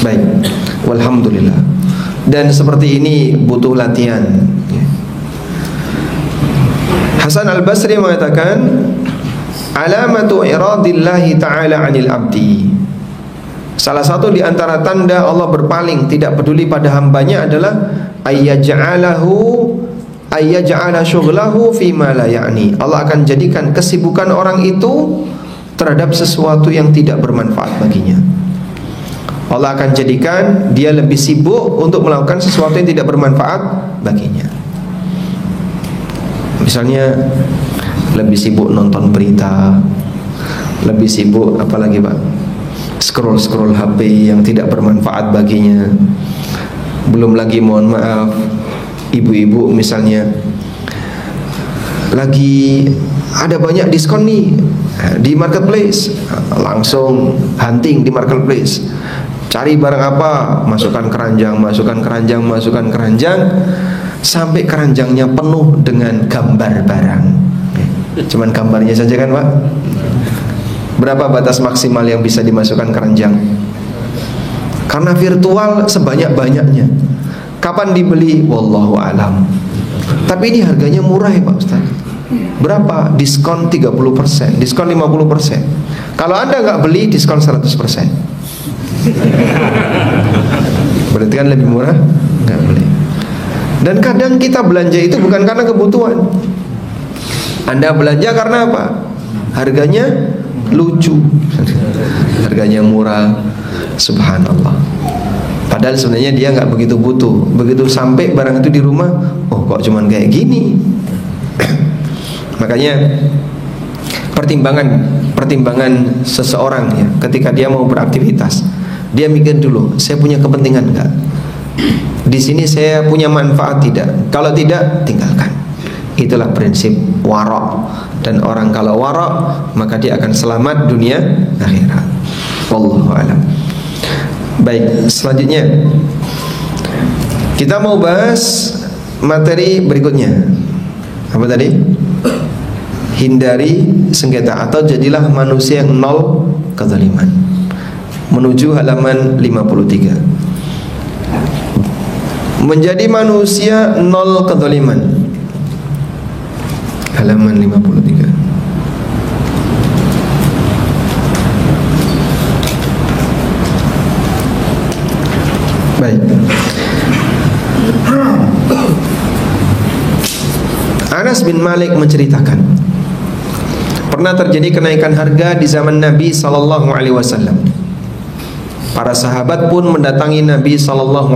[SPEAKER 1] Baik, walhamdulillah. Dan seperti ini butuh latihan. Hasan Al-Basri mengatakan, alamatu iradillahi ta'ala 'anil abdi. Salah satu di antara tanda Allah berpaling, tidak peduli pada hambanya adalah ayyaj'ala syughlahu fima la ya'ni. Allah akan jadikan kesibukan orang itu terhadap sesuatu yang tidak bermanfaat baginya. Allah akan jadikan dia lebih sibuk untuk melakukan sesuatu yang tidak bermanfaat baginya. Misalnya lebih sibuk nonton berita, lebih sibuk apalagi Pak, scroll HP yang tidak bermanfaat baginya. Belum lagi mohon maaf, ibu-ibu misalnya lagi ada banyak diskon nih di marketplace, langsung hunting di marketplace, cari barang apa, masukkan keranjang, sampai keranjangnya penuh dengan gambar barang. Cuman gambarnya saja kan Pak. Berapa batas maksimal yang bisa dimasukkan keranjang? Karena virtual sebanyak-banyaknya. Kapan dibeli? Wallahu alam. Tapi ini harganya murah ya Pak Ustaz. Berapa? Diskon 30%, diskon 50%. Kalau Anda nggak beli, diskon 100%. Berarti kan lebih murah? Nggak beli. Dan kadang kita belanja itu bukan karena kebutuhan. Anda belanja karena apa? Harganya lucu, harganya murah, subhanallah. Padahal sebenarnya dia nggak begitu butuh. Begitu sampai barang itu di rumah, oh kok cuman kayak gini. Makanya pertimbangan seseorang ya, ketika dia mau beraktivitas, dia mikir dulu, saya punya kepentingan nggak? Di sini saya punya manfaat tidak? Kalau tidak, tinggalkan. Itulah prinsip warok. Dan orang kalau warok, maka dia akan selamat dunia akhirat. Wallahu a'lam. Baik, selanjutnya kita mau bahas materi berikutnya. Apa tadi? Hindari sengketa atau jadilah manusia yang nol kezaliman. Menuju halaman 53. Menjadi manusia nol kezaliman. Halaman 53. Baik. Anas bin Malik menceritakan, pernah terjadi kenaikan harga di zaman Nabi SAW. Para sahabat pun mendatangi Nabi SAW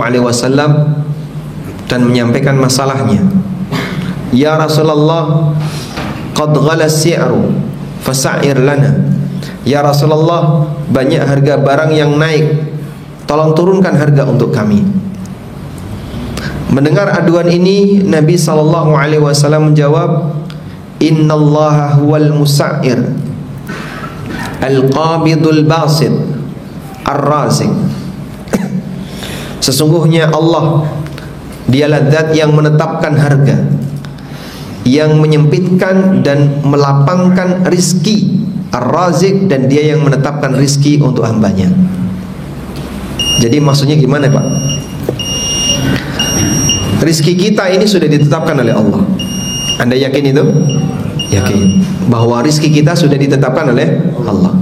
[SPEAKER 1] dan menyampaikan masalahnya. Ya Rasulullah, qad ghala as-si'ru fasa'ir lana. Ya Rasulullah, banyak harga barang yang naik, tolong turunkan harga untuk kami. Mendengar aduan ini, Nabi SAW menjawab, Innallaha huwal musa'ir, al-qabidul basid, ar-razik. Sesungguhnya Allah, dialah zat yang menetapkan harga, yang menyempitkan dan melapangkan rizki, ar-razik, dan dia yang menetapkan rizki untuk hambanya. Jadi maksudnya gimana Pak? Rizki kita ini sudah ditetapkan oleh Allah. Anda yakin itu? Yakin bahwa rizki kita sudah ditetapkan oleh Allah,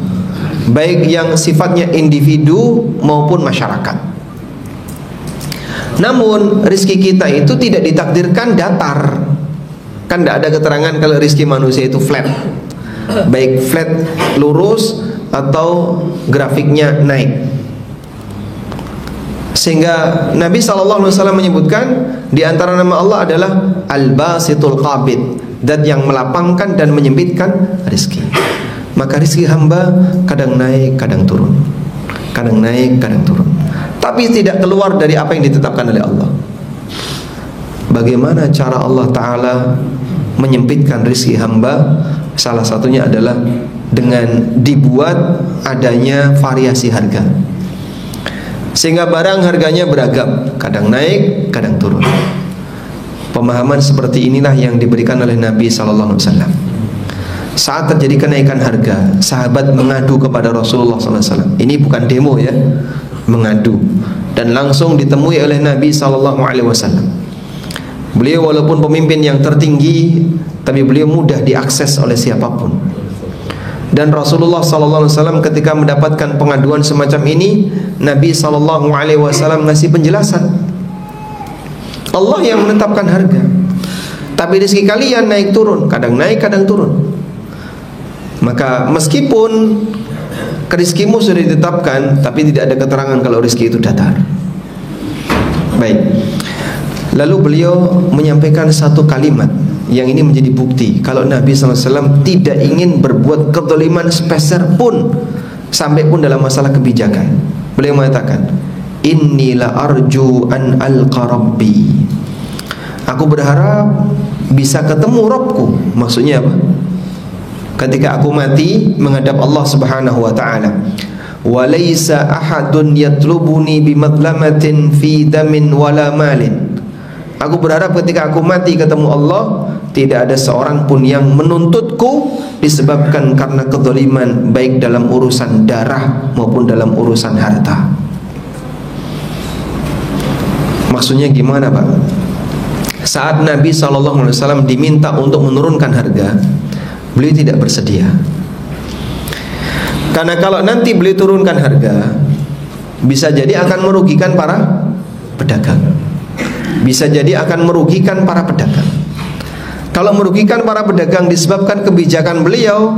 [SPEAKER 1] baik yang sifatnya individu maupun masyarakat. Namun rizki kita itu tidak ditakdirkan datar. Kan tidak ada keterangan kalau rizki manusia itu flat, baik flat lurus atau grafiknya naik. Sehingga Nabi SAW menyebutkan di antara nama Allah adalah Al-Basitul Qabid, zat yang melapangkan dan menyempitkan rezeki. maka rizki hamba kadang naik, kadang turun. Kadang naik, kadang turun. Tapi tidak keluar dari apa yang ditetapkan oleh Allah. Bagaimana cara Allah Ta'ala menyempitkan rizki hamba? Salah satunya adalah dengan dibuat adanya variasi harga, sehingga barang harganya beragam, kadang naik, kadang turun. Pemahaman seperti inilah yang diberikan oleh Nabi SAW. Saat terjadi kenaikan harga, sahabat mengadu kepada Rasulullah SAW. Ini bukan demo ya, mengadu, dan langsung ditemui oleh Nabi SAW. Beliau walaupun pemimpin yang tertinggi, tapi beliau mudah diakses oleh siapapun. Dan Rasulullah SAW ketika mendapatkan pengaduan semacam ini, Nabi SAW ngasih penjelasan. Allah yang menetapkan harga, tapi rezeki kalian naik turun, kadang naik, kadang turun. Maka meskipun rizkimu sudah ditetapkan, tapi tidak ada keterangan kalau rezeki itu datar. Baik. Lalu beliau menyampaikan satu kalimat yang ini menjadi bukti kalau Nabi SAW tidak ingin berbuat kezaliman sepeser pun, sampai pun dalam masalah kebijakan. Beliau mengatakan, inni la arju an alqa rabbi. Aku berharap bisa ketemu Rabbku. Maksudnya apa? Ketika aku mati menghadap Allah Subhanahu wa taala. Wa laisa ahadun yatlubuni bimadlamatin fi damin wala malin. Aku berharap ketika aku mati ketemu Allah, tidak ada seorang pun yang menuntutku disebabkan karena kezaliman, baik dalam urusan darah maupun dalam urusan harta. Maksudnya gimana Pak? Saat Nabi SAW diminta untuk menurunkan harga, beliau tidak bersedia. Karena kalau nanti beliau turunkan harga, bisa jadi akan merugikan para pedagang. Bisa jadi akan merugikan para pedagang. Kalau merugikan para pedagang disebabkan kebijakan beliau,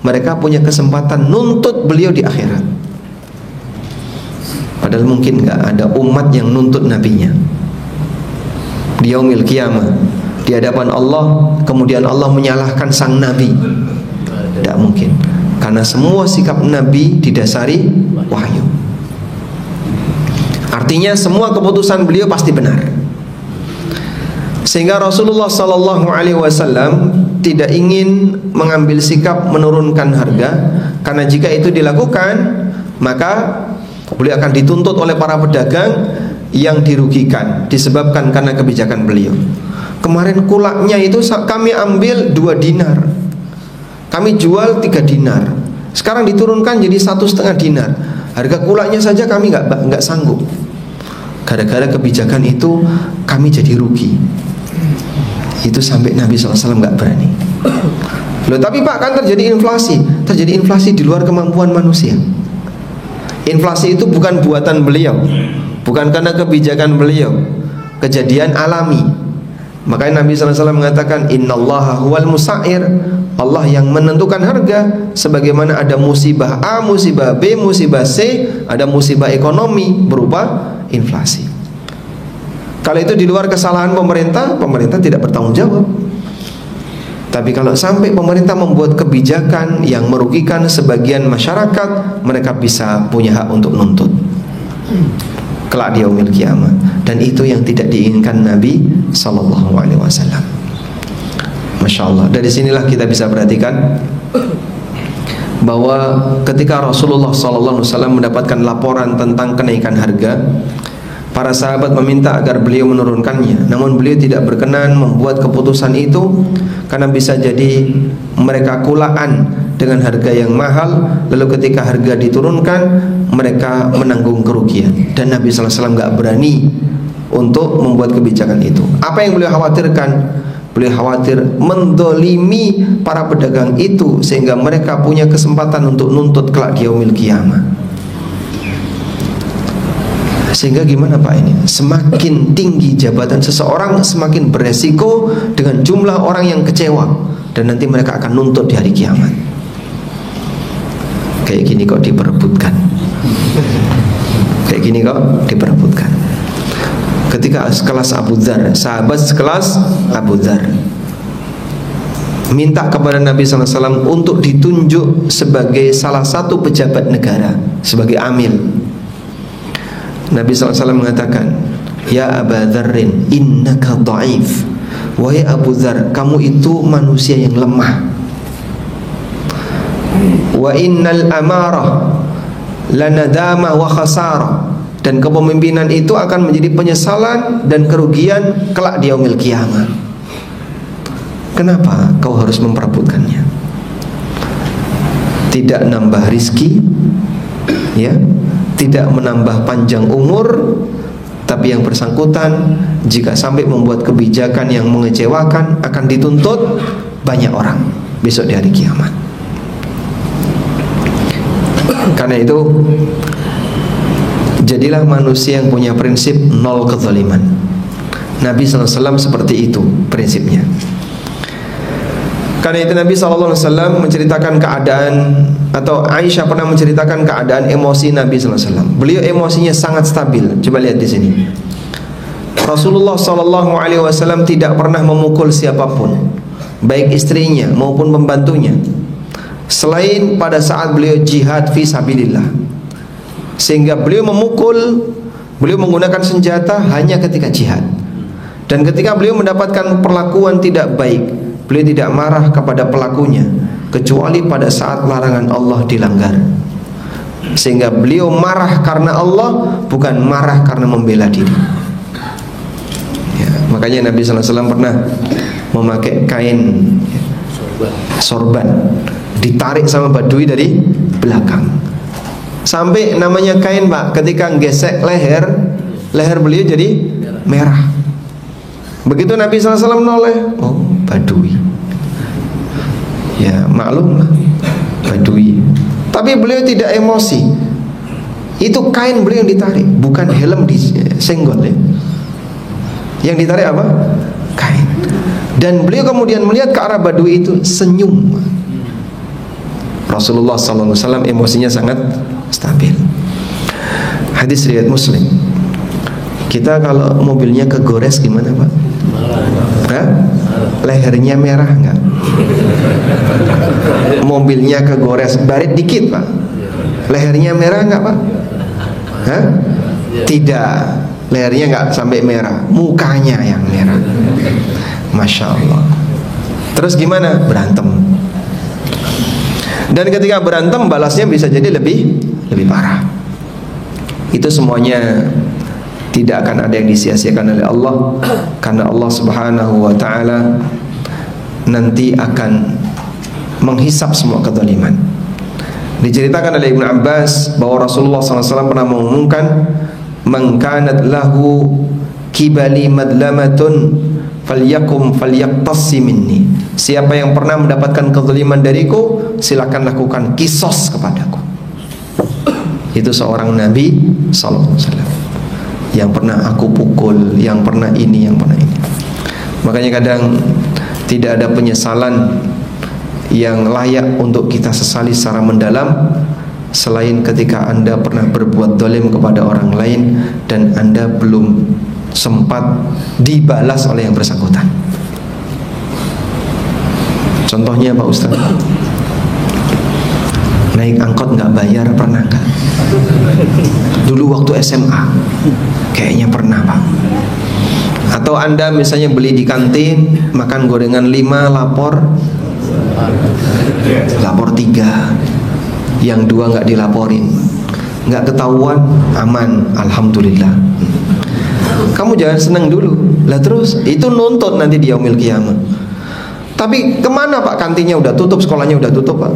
[SPEAKER 1] mereka punya kesempatan nuntut beliau di akhirat. Padahal mungkin nggak ada umat yang nuntut nabinya di yaumil qiyamah, di hadapan Allah, kemudian Allah menyalahkan sang nabi. Tidak mungkin, karena semua sikap nabi didasari wahyu. Artinya semua keputusan beliau pasti benar. Sehingga Rasulullah SAW tidak ingin mengambil sikap menurunkan harga, karena jika itu dilakukan maka beliau akan dituntut oleh para pedagang yang dirugikan disebabkan karena kebijakan beliau. Kemarin kulaknya itu kami ambil 2 dinar, kami jual 3 dinar, sekarang diturunkan jadi 1,5 dinar. Harga kulaknya saja kami nggak sanggup. Gara-gara kebijakan itu kami jadi rugi. Itu sampai Nabi SAW nggak berani. Loh, tapi Pak, kan terjadi inflasi. Terjadi inflasi di luar kemampuan manusia. Inflasi itu bukan buatan beliau, bukan karena kebijakan beliau, kejadian alami. Makanya Nabi SAW mengatakan, innallaha huwal musa'ir. Allah yang menentukan harga. Sebagaimana ada musibah A, musibah B, musibah C, ada musibah ekonomi berupa inflasi. Kalau itu di luar kesalahan pemerintah, pemerintah tidak bertanggung jawab. Tapi kalau sampai pemerintah membuat kebijakan yang merugikan sebagian masyarakat, mereka bisa punya hak untuk nuntut kelak di yaumil qiyamah. Dan itu yang tidak diinginkan Nabi SAW. Masya Allah. Dari sinilah kita bisa perhatikan bahwa ketika Rasulullah SAW mendapatkan laporan tentang kenaikan harga, para sahabat meminta agar beliau menurunkannya. Namun beliau tidak berkenan membuat keputusan itu, karena bisa jadi mereka kulaan dengan harga yang mahal, lalu ketika harga diturunkan mereka menanggung kerugian. Dan Nabi SAW nggak berani untuk membuat kebijakan itu. Apa yang beliau khawatirkan? Beliau khawatir mendolimi para pedagang itu, sehingga mereka punya kesempatan untuk nuntut kelak di yaumil qiyamah. Sehingga gimana Pak ini? Semakin tinggi jabatan seseorang, semakin beresiko dengan jumlah orang yang kecewa, dan nanti mereka akan nuntut di hari kiamat. Kayak gini kok diperebutkan. Kayak gini kok diperebutkan. Ketika sekelas Abu Dzar, sahabat sekelas Abu Dzar, minta kepada Nabi SAW untuk ditunjuk sebagai salah satu pejabat negara, sebagai amil. Nabi SAW mengatakan, ya Aba Dzarrin innaka dha'if. Wahai Abu Dzar, kamu itu manusia yang lemah. Wa innal amarah lanadama wa khasarah. Dan kepemimpinan itu akan menjadi penyesalan dan kerugian kelak di yaumil qiyamah. Kenapa kau harus memperebutkannya? Tidak nambah rizki, ya, tidak menambah panjang umur, tapi yang bersangkutan jika sampai membuat kebijakan yang mengecewakan akan dituntut banyak orang besok di hari kiamat. Karena itu, jadilah manusia yang punya prinsip nol kezaliman. Nabi SAW seperti itu prinsipnya. Karena itu Nabi SAW menceritakan keadaan, atau Aisyah pernah menceritakan keadaan emosi Nabi SAW. Beliau emosinya sangat stabil. Coba lihat di sini. Rasulullah SAW tidak pernah memukul siapapun, baik istrinya maupun pembantunya, selain pada saat beliau jihad fi sabilillah. Sehingga beliau menggunakan senjata hanya ketika jihad. Dan ketika beliau mendapatkan perlakuan tidak baik, beliau tidak marah kepada pelakunya, kecuali pada saat larangan Allah dilanggar. Sehingga beliau marah karena Allah, bukan marah karena membela diri. Ya, makanya Nabi SAW pernah memakai kain sorban, ditarik sama Badui dari belakang. Sampai namanya kain, Pak, ketika gesek leher beliau jadi merah. Begitu Nabi SAW noleh, oh Badui. Ya maklum lah, Badui. Tapi beliau tidak emosi. Itu kain beliau yang ditarik, bukan helm disenggol ya. Yang ditarik apa? Kain. Dan beliau kemudian melihat ke arah Badui itu, senyum. Rasulullah SAW emosinya sangat stabil. Hadis riwayat Muslim. Kita kalau mobilnya kegores gimana, Pak? Hah? Lehernya merah enggak? Mobilnya kegores, baret dikit, Pak. Lehernya merah enggak, Pak? Hah? Tidak. Lehernya enggak sampai merah, mukanya yang merah. Masya Allah. Terus gimana? Berantem. Dan ketika berantem balasnya bisa jadi lebih parah. Itu semuanya tidak akan ada yang disia-siakan oleh Allah, karena Allah Subhanahu wa taala nanti akan menghisap semua kezaliman. Diceritakan oleh Ibnu Abbas bahwa Rasulullah SAW pernah mengumumkan, "Man kanat lahu kibali madlamatun falyakum falyaqtassi minni." Siapa yang pernah mendapatkan kezaliman dariku, silakan lakukan kisos kepadaku. Itu seorang Nabi sallallahu alaihi wasallam yang pernah aku pukul, yang pernah ini, yang pernah ini. Makanya kadang tidak ada penyesalan yang layak untuk kita sesali secara mendalam selain ketika Anda pernah berbuat zalim kepada orang lain dan Anda belum sempat dibalas oleh yang bersangkutan. Contohnya Pak Ustaz, naik angkot nggak bayar, pernah nggak? Dulu waktu SMA kayaknya pernah, Pak. Atau Anda misalnya beli di kantin, makan gorengan 5, lapor 3, yang 2 nggak dilaporin, nggak ketahuan, aman, alhamdulillah. Kamu jangan senang dulu lah, terus itu nuntut nanti di yaumil qiyamah. Tapi kemana Pak? Kantinnya udah tutup, sekolahnya udah tutup, Pak.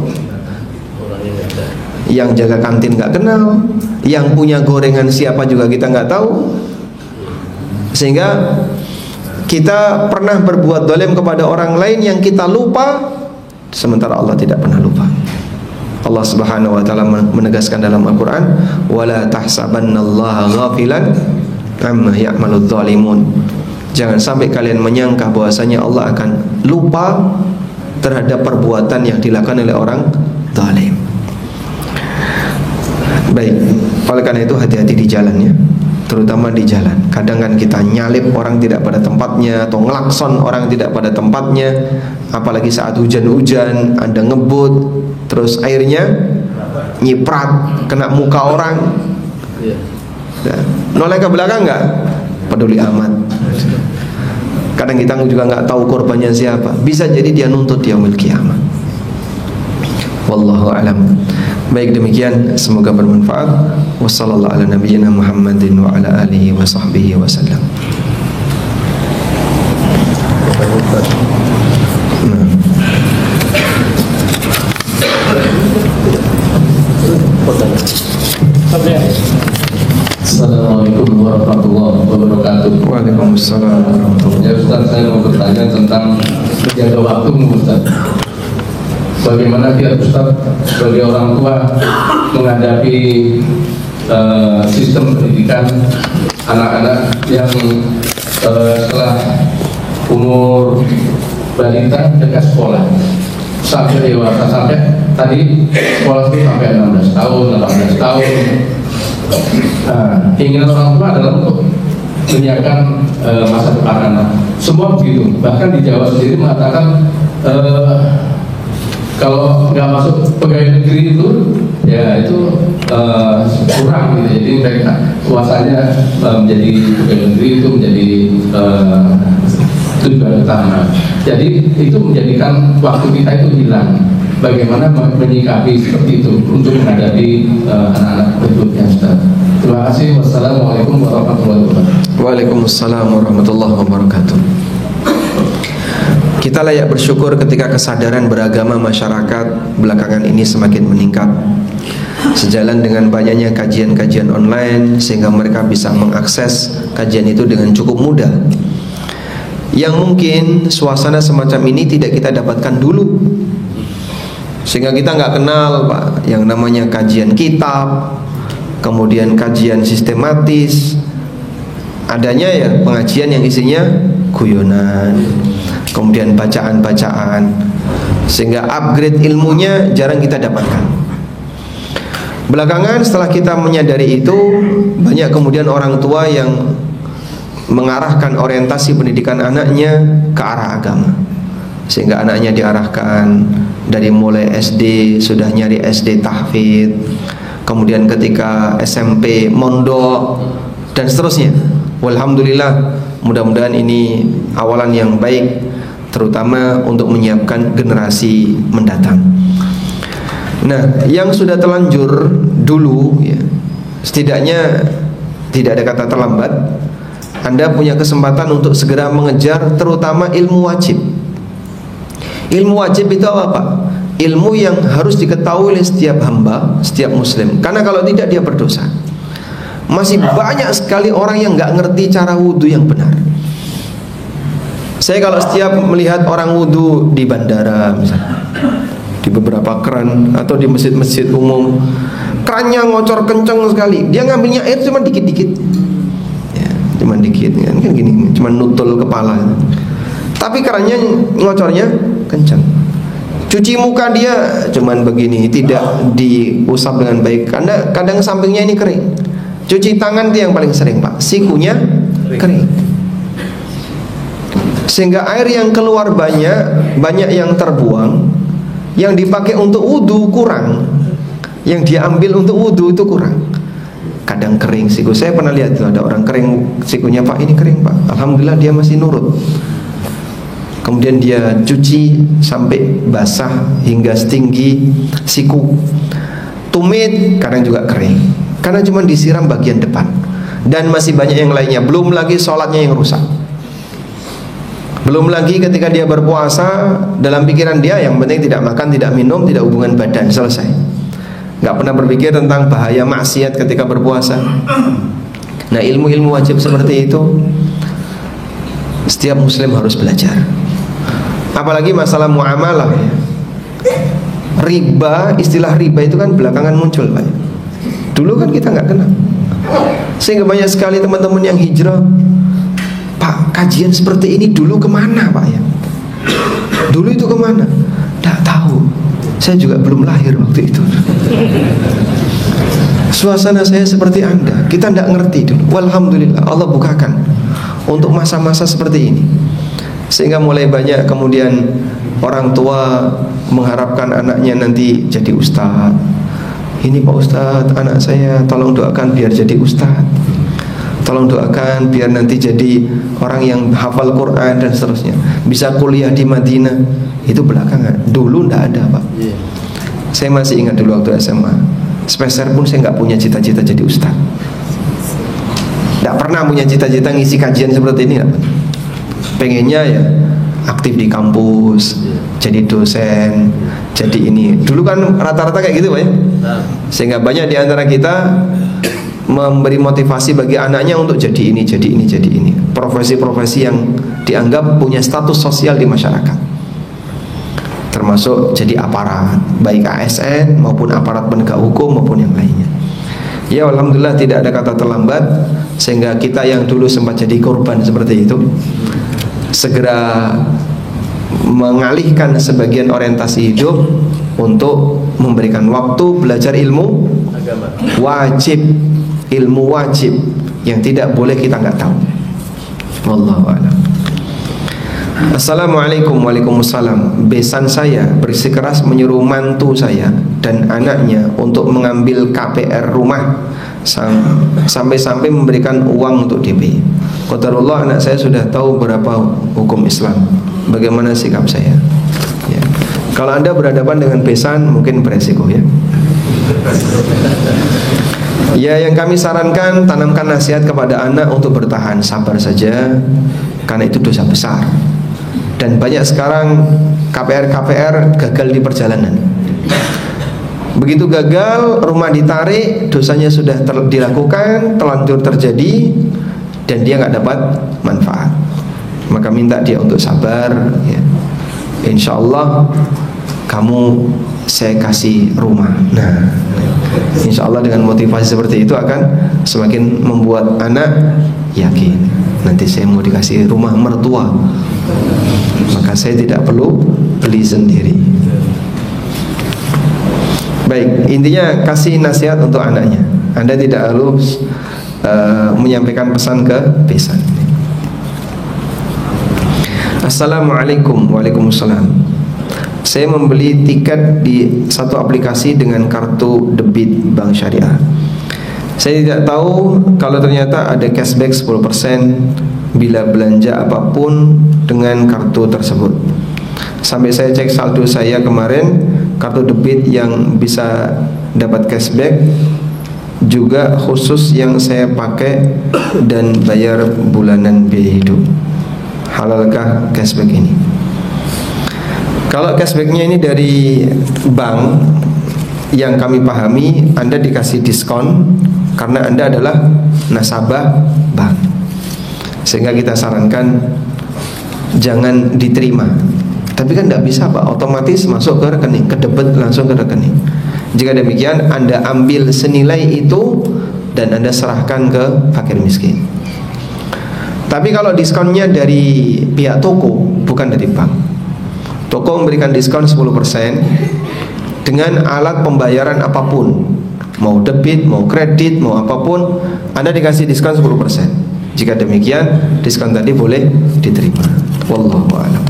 [SPEAKER 1] Yang jaga kantin nggak kenal, yang punya gorengan siapa juga kita nggak tahu. Sehingga kita pernah berbuat zalim kepada orang lain yang kita lupa, sementara Allah tidak pernah lupa. Allah Subhanahu wa taala menegaskan dalam Al-Qur'an, "Wala tahsabannallaha ghafilan amma ya'maludz zalimun." Jangan sampai kalian menyangka bahwasanya Allah akan lupa terhadap perbuatan yang dilakukan oleh orang zalim. Baik, oleh karena itu hati-hati di jalannya. terutama di jalan. Kadang kan kita nyalip orang tidak pada tempatnya, atau ngelakson orang tidak pada tempatnya, apalagi saat hujan-hujan, Anda ngebut, terus airnya nyiprat kena muka orang. Noleh ke belakang nggak peduli amat. Kadang kita juga nggak tahu korbannya siapa. Bisa jadi dia nuntut yaumil qiyamah. Wallahu alam. Baik, demikian, semoga bermanfaat. Wassallallahu ala nabiyyina Muhammadin wa ala alihi wa sahbihi wasallam.
[SPEAKER 2] Assalamualaikum warahmatullahi wabarakatuh.
[SPEAKER 1] Waalaikumsalam warahmatullahi
[SPEAKER 2] Ya Ustaz, saya mau bertanya tentang menjaga waktu Ustaz. Bagaimana kita Ustaz sebagai orang tua menghadapi sistem pendidikan anak-anak yang setelah umur balita dekat sekolah sampai dewasa, sampai tadi sekolah itu sampai 16 tahun, 18 tahun. Keinginan orang tua adalah untuk menyiapkan masa depan anak. Semua begitu. Bahkan di Jawa sendiri mengatakan kalau nggak masuk pegawai negeri itu, ya itu kurang gitu. Jadi mereka kuasanya menjadi pegawai negeri itu menjadi tujuan utama. Jadi itu menjadikan waktu kita itu hilang. Bagaimana menyikapi seperti itu untuk menghadapi anak-anak berikutnya, Ustaz. Terima kasih. Wassalamualaikum warahmatullahi wabarakatuh.
[SPEAKER 1] Waalaikumsalam warahmatullahi wabarakatuh. Kita layak bersyukur ketika kesadaran beragama masyarakat belakangan ini semakin meningkat. Sejalan dengan banyaknya kajian-kajian online, sehingga mereka bisa mengakses kajian itu dengan cukup mudah. Yang mungkin suasana semacam ini tidak kita dapatkan dulu, sehingga kita nggak kenal Pak yang namanya kajian kitab, kemudian kajian sistematis. Adanya ya pengajian yang isinya guyonan, kemudian bacaan-bacaan, sehingga upgrade ilmunya jarang kita dapatkan. Belakangan setelah kita menyadari itu, banyak kemudian orang tua yang mengarahkan orientasi pendidikan anaknya ke arah agama, sehingga anaknya diarahkan dari mulai SD sudah nyari SD tahfidz, kemudian ketika SMP mondok, dan seterusnya. Walhamdulillah, mudah-mudahan ini awalan yang baik, terutama untuk menyiapkan generasi mendatang. Nah, yang sudah terlanjur dulu ya, setidaknya tidak ada kata terlambat. Anda punya kesempatan untuk segera mengejar terutama ilmu wajib. Ilmu wajib itu apa Pak? Ilmu yang harus diketahui oleh setiap hamba, setiap muslim. Karena kalau tidak dia berdosa. Masih banyak sekali orang yang nggak ngerti cara wudhu yang benar. Saya kalau setiap melihat orang wudhu di bandara misalnya, di beberapa keran atau di masjid-masjid umum, kerannya ngocor kenceng sekali, dia ngambilnya air cuma dikit-dikit, ya, cuma dikit kan gini, cuma nutul kepala. Tapi kerannya ngocornya kenceng. Cuci muka dia cuman begini, tidak diusap dengan baik, karena kadang sampingnya ini kering. Cuci tangan itu yang paling sering Pak, sikunya kering, sehingga air yang keluar banyak yang terbuang, yang dipakai untuk wudhu kurang, yang dia ambil untuk wudhu itu kurang. Kadang kering siku, saya pernah lihat tuh ada orang kering sikunya Pak, ini kering Pak, alhamdulillah dia masih nurut. Kemudian dia cuci sampai basah hingga setinggi siku. Tumit kadang juga kering, karena cuma disiram bagian depan. Dan masih banyak yang lainnya. Belum lagi sholatnya yang rusak. Belum lagi ketika dia berpuasa, dalam pikiran dia yang penting tidak makan, tidak minum, tidak hubungan badan, selesai. Gak pernah berpikir tentang bahaya maksiat ketika berpuasa. Nah, ilmu-ilmu wajib seperti itu setiap muslim harus belajar. Apalagi masalah muamalah ya. Riba, istilah riba itu kan belakangan muncul Pak. Dulu kan kita nggak kenal, sehingga banyak sekali teman-teman yang hijrah. Pak, kajian seperti ini dulu kemana Pak ya? Dulu itu kemana? Nggak tahu. Saya juga belum lahir waktu itu. Suasana saya seperti Anda. Kita tidak ngerti dulu. Walhamdulillah Allah bukakan untuk masa-masa seperti ini, sehingga mulai banyak kemudian orang tua mengharapkan anaknya nanti jadi ustadz. Ini Pak Ustadz, anak saya tolong doakan biar jadi ustadz, tolong doakan biar nanti jadi orang yang hafal Quran dan seterusnya, bisa kuliah di Madinah. Itu belakangan. Dulu tidak ada, Pak. Saya masih ingat dulu waktu SMA, sepeser pun saya nggak punya cita-cita jadi ustadz. Tidak pernah punya cita-cita ngisi kajian seperti ini. Pengennya ya aktif di kampus, jadi dosen, jadi ini. Dulu kan rata-rata kayak gitu, Pak ya. Sehingga banyak di antara kita memberi motivasi bagi anaknya untuk jadi ini, jadi ini, jadi ini. Profesi-profesi yang dianggap punya status sosial di masyarakat, termasuk jadi aparat, baik ASN maupun aparat penegak hukum maupun yang lainnya. Ya alhamdulillah tidak ada kata terlambat, sehingga kita yang dulu sempat jadi korban seperti itu segera mengalihkan sebagian orientasi hidup untuk memberikan waktu belajar ilmu wajib, ilmu wajib yang tidak boleh kita nggak tahu. Wallahu a'lam. Assalamualaikum. Waalaikumsalam. Besan saya bersikeras menyuruh mantu saya dan anaknya untuk mengambil KPR rumah sampai-sampai memberikan uang untuk DP. Qadarullah, anak saya sudah tahu berapa hukum Islam. Bagaimana sikap saya? Ya. Kalau Anda berhadapan dengan besan mungkin beresiko ya. Ya, yang kami sarankan, tanamkan nasihat kepada anak untuk bertahan, sabar saja, karena itu dosa besar. Dan banyak sekarang KPR gagal di perjalanan. Begitu gagal, rumah ditarik, dosanya sudah dilakukan, telanjur terjadi, dan dia nggak dapat manfaat. Maka minta dia untuk sabar ya. Insya Allah kamu saya kasih rumah. Nah, insya Allah dengan motivasi seperti itu akan semakin membuat anak yakin, nanti saya mau dikasih rumah mertua, maka saya tidak perlu beli sendiri. Baik, intinya kasih nasihat untuk anaknya. Anda tidak harus menyampaikan pesan ke besan. Assalamualaikum. Waalaikumsalam. Saya membeli tiket di satu aplikasi dengan kartu debit Bank Syariah. Saya tidak tahu kalau ternyata ada cashback 10% bila belanja apapun dengan kartu tersebut. Sampai saya cek saldo saya kemarin, kartu debit yang bisa dapat cashback juga khusus yang saya pakai dan bayar bulanan biaya hidup. Halalkah cashback ini? Kalau cashbacknya ini dari bank, yang kami pahami Anda dikasih diskon karena Anda adalah nasabah bank, sehingga kita sarankan jangan diterima. Tapi kan tidak bisa Pak, otomatis masuk ke rekening, ke debit langsung ke rekening. Jika demikian Anda ambil senilai itu dan Anda serahkan ke fakir miskin. Tapi kalau diskonnya dari pihak toko, bukan dari bank, toko memberikan diskon 10% dengan alat pembayaran apapun, mau debit, mau kredit, mau apapun, Anda dikasih diskon 10%. Jika demikian, diskon tadi boleh diterima. Wallahu a'lam.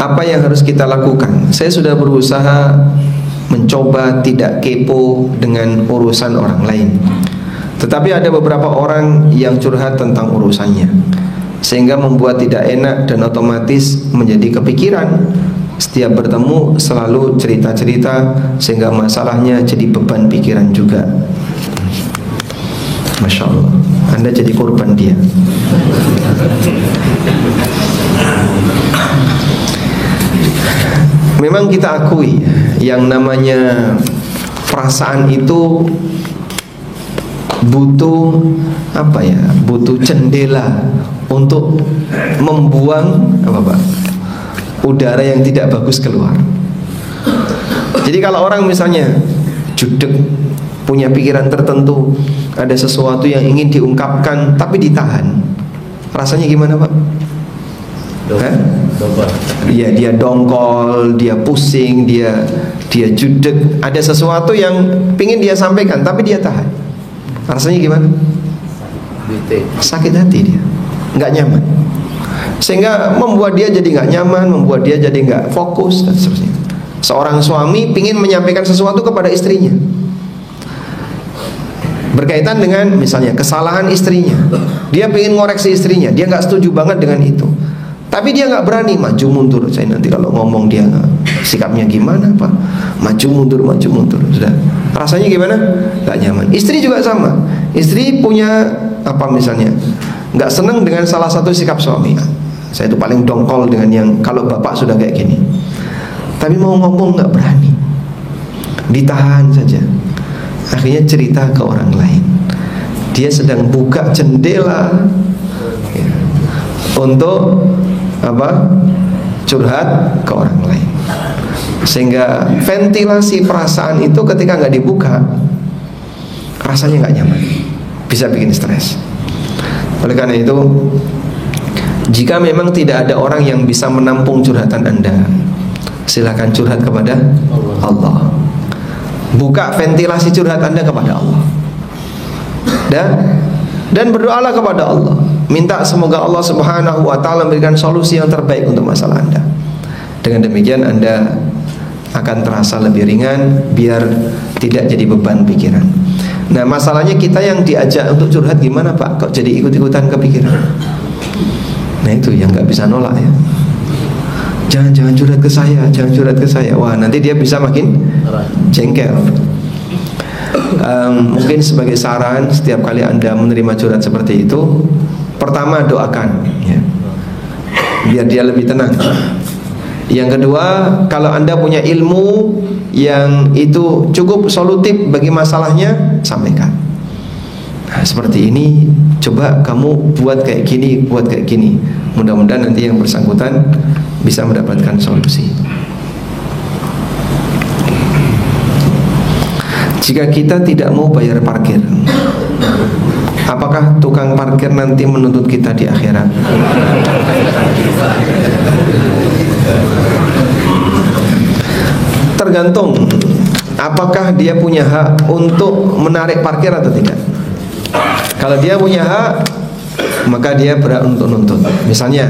[SPEAKER 1] Apa yang harus kita lakukan? Saya sudah berusaha mencoba tidak kepo dengan urusan orang lain, tetapi ada beberapa orang yang curhat tentang urusannya, sehingga membuat tidak enak dan otomatis menjadi kepikiran. Setiap bertemu selalu cerita-cerita, sehingga masalahnya jadi beban pikiran juga. Masya Allah, Anda jadi korban dia. Memang kita akui yang namanya perasaan itu butuh apa ya? Butuh jendela untuk membuang apa Pak? Udara yang tidak bagus keluar. Jadi kalau orang misalnya judek, punya pikiran tertentu, ada sesuatu yang ingin diungkapkan tapi ditahan, rasanya gimana Pak? Ya, dia dongkol, dia pusing, dia judek. Ada sesuatu yang pingin dia sampaikan tapi dia tahan. Rasanya gimana? Sakit hati dia, nggak nyaman, sehingga membuat dia jadi nggak nyaman, membuat dia jadi nggak fokus dan seterusnya. Seorang suami pingin menyampaikan sesuatu kepada istrinya berkaitan dengan misalnya kesalahan istrinya. Dia pingin ngoreksi istrinya, dia nggak setuju banget dengan itu, tapi dia nggak berani maju mundur. Saya nanti kalau ngomong dia sikapnya gimana Pak? Maju mundur. Sudah. Rasanya gimana? Nggak nyaman. Istri juga sama. Istri punya apa misalnya, nggak senang dengan salah satu sikap suami. Saya itu paling dongkol dengan yang kalau bapak sudah kayak gini. Tapi mau ngomong nggak berani, ditahan saja. Akhirnya cerita ke orang lain. Dia sedang buka jendela ya, untuk apa? Curhat ke orang lain. Sehingga ventilasi perasaan itu ketika nggak dibuka, rasanya nggak nyaman, bisa bikin stres. Oleh karena itu, jika memang tidak ada orang yang bisa menampung curhatan Anda, silakan curhat kepada Allah. Buka ventilasi curhat Anda kepada Allah. Dan berdoalah kepada Allah. Minta semoga Allah Subhanahu wa taala memberikan solusi yang terbaik untuk masalah Anda. Dengan demikian Anda akan terasa lebih ringan, biar tidak jadi beban pikiran. Nah, masalahnya kita yang diajak untuk curhat gimana Pak? Kok jadi ikut-ikutan kepikiran? Nah, itu yang nggak bisa nolak ya. Jangan curhat ke saya, jangan curhat ke saya. Wah, nanti dia bisa makin jengkel. Mungkin sebagai saran, setiap kali Anda menerima curhat seperti itu, pertama doakan ya, biar dia lebih tenang. Yang kedua, kalau Anda punya ilmu yang itu cukup solutif bagi masalahnya, sampaikan. Nah, seperti ini, coba kamu buat kayak gini, buat kayak gini. Mudah-mudahan nanti yang bersangkutan bisa mendapatkan solusi. Jika kita tidak mau bayar parkir, apakah tukang parkir nanti menuntut kita di akhirat? Tergantung apakah dia punya hak untuk menarik parkir atau tidak. Kalau dia punya hak, maka dia berhak untuk nuntut. Misalnya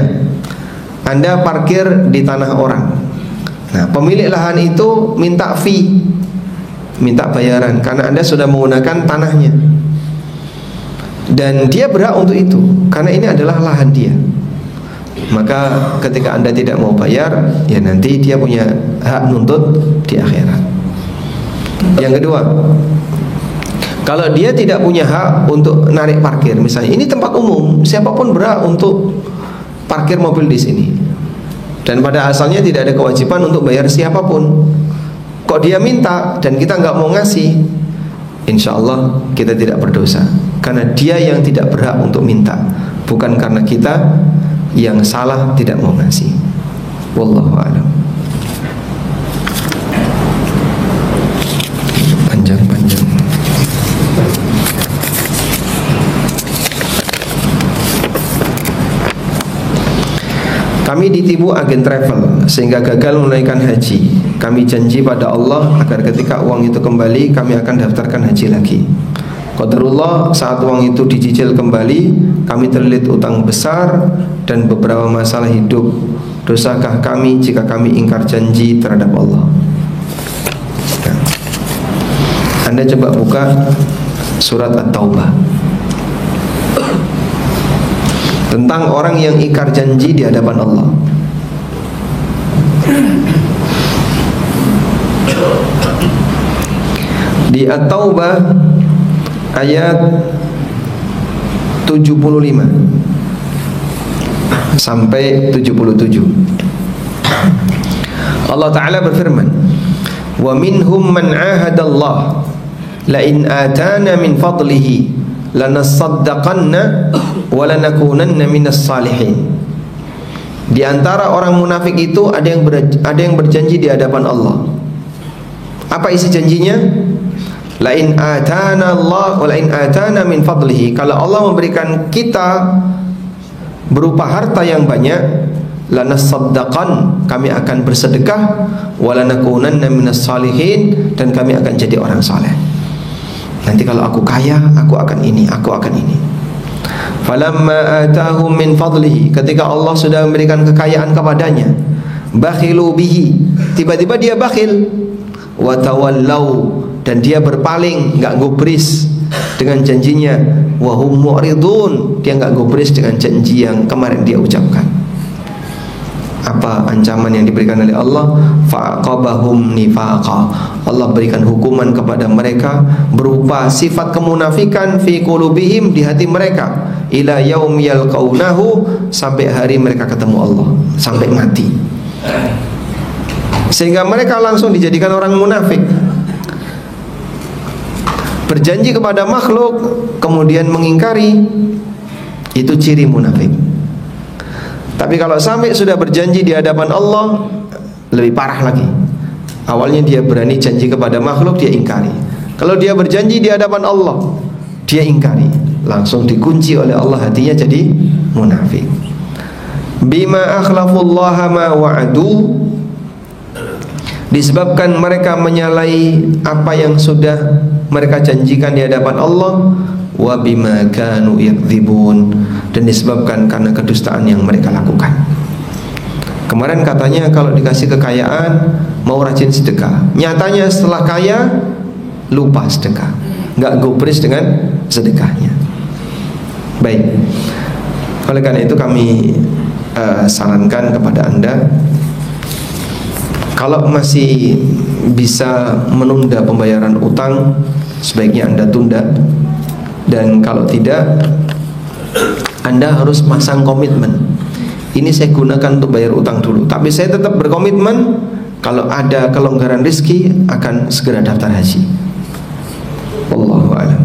[SPEAKER 1] Anda parkir di tanah orang. Nah, pemilik lahan itu minta fee, minta bayaran karena Anda sudah menggunakan tanahnya. Dan dia berhak untuk itu karena ini adalah lahan dia. Maka ketika Anda tidak mau bayar, ya nanti dia punya hak nuntut di akhirat. Yang kedua, kalau dia tidak punya hak untuk narik parkir, misalnya ini tempat umum, siapapun berhak untuk parkir mobil di sini. Dan pada asalnya tidak ada kewajiban untuk bayar siapapun. Kok dia minta dan kita nggak mau ngasih, insya Allah kita tidak berdosa, karena dia yang tidak berhak untuk minta, bukan karena kita yang salah tidak mau ngasih. Wallahu a'lam. Panjang-panjang. Kami ditipu agen travel sehingga gagal menunaikan haji. Kami janji pada Allah agar ketika uang itu kembali kami akan daftarkan haji lagi. Qadarullah, saat uang itu dicicil kembali, kami terlilit utang besar dan beberapa masalah hidup. Dosakah kami jika kami ingkar janji terhadap Allah? Nah, Anda coba buka surat At-Taubah tentang orang yang ingkar janji di hadapan Allah. Di At-Taubah ayat 75 sampai 77, Allah Ta'ala berfirman, wa minhum man ahadallah la in atana min fadlihi lanasaddaqanna wa lanakunanna minas salihin. Di antara orang munafik itu ada yang berjanji di hadapan Allah. Apa isi janjinya? La in atana Allah wa la in atana min fadlihi. Kalau Allah memberikan kita berupa harta yang banyak, lanasaddaqan, kami akan bersedekah, walanakunanna minas salihin, dan kami akan jadi orang saleh. Nanti kalau aku kaya, aku akan ini, aku akan ini. Falamma atahum min fadlihi, ketika Allah sudah memberikan kekayaan kepadanya, bakhilu bihi, tiba-tiba dia bakhil, wa tawallau, dan dia berpaling, enggak gubris dengan janjinya, wa hum mu'ridun, dia enggak gubris dengan janji yang kemarin dia ucapkan. Apa ancaman yang diberikan oleh Allah? Fa'aqabahum nifaqa, Allah berikan hukuman kepada mereka berupa sifat kemunafikan fi qulubihim, di hati mereka, ila yaum yalqaunahu, sampai hari mereka ketemu Allah, sampai mati. Sehingga mereka langsung dijadikan orang munafik, berjanji kepada makhluk kemudian mengingkari, itu ciri munafik. Tapi kalau sampai sudah berjanji di hadapan Allah, lebih parah lagi. Awalnya dia berani janji kepada makhluk, dia ingkari. Kalau dia berjanji di hadapan Allah, dia ingkari, langsung dikunci oleh Allah hatinya, jadi munafik. Bima akhlafullaha ma wa'adu, disebabkan mereka menyalahi apa yang sudah mereka janjikan di hadapan Allah, wa bima kanu yakdzibun, dan disebabkan karena kedustaan yang mereka lakukan. Kemarin katanya kalau dikasih kekayaan mau rajin sedekah, nyatanya setelah kaya lupa sedekah, nggak gubris dengan sedekahnya. Baik, oleh karena itu kami sarankan kepada Anda, kalau masih bisa menunda pembayaran utang, sebaiknya Anda tunda. Dan kalau tidak, Anda harus pasang komitmen, ini saya gunakan untuk bayar utang dulu, tapi saya tetap berkomitmen kalau ada kelonggaran rezeki akan segera daftar haji. Wallahu a'lam.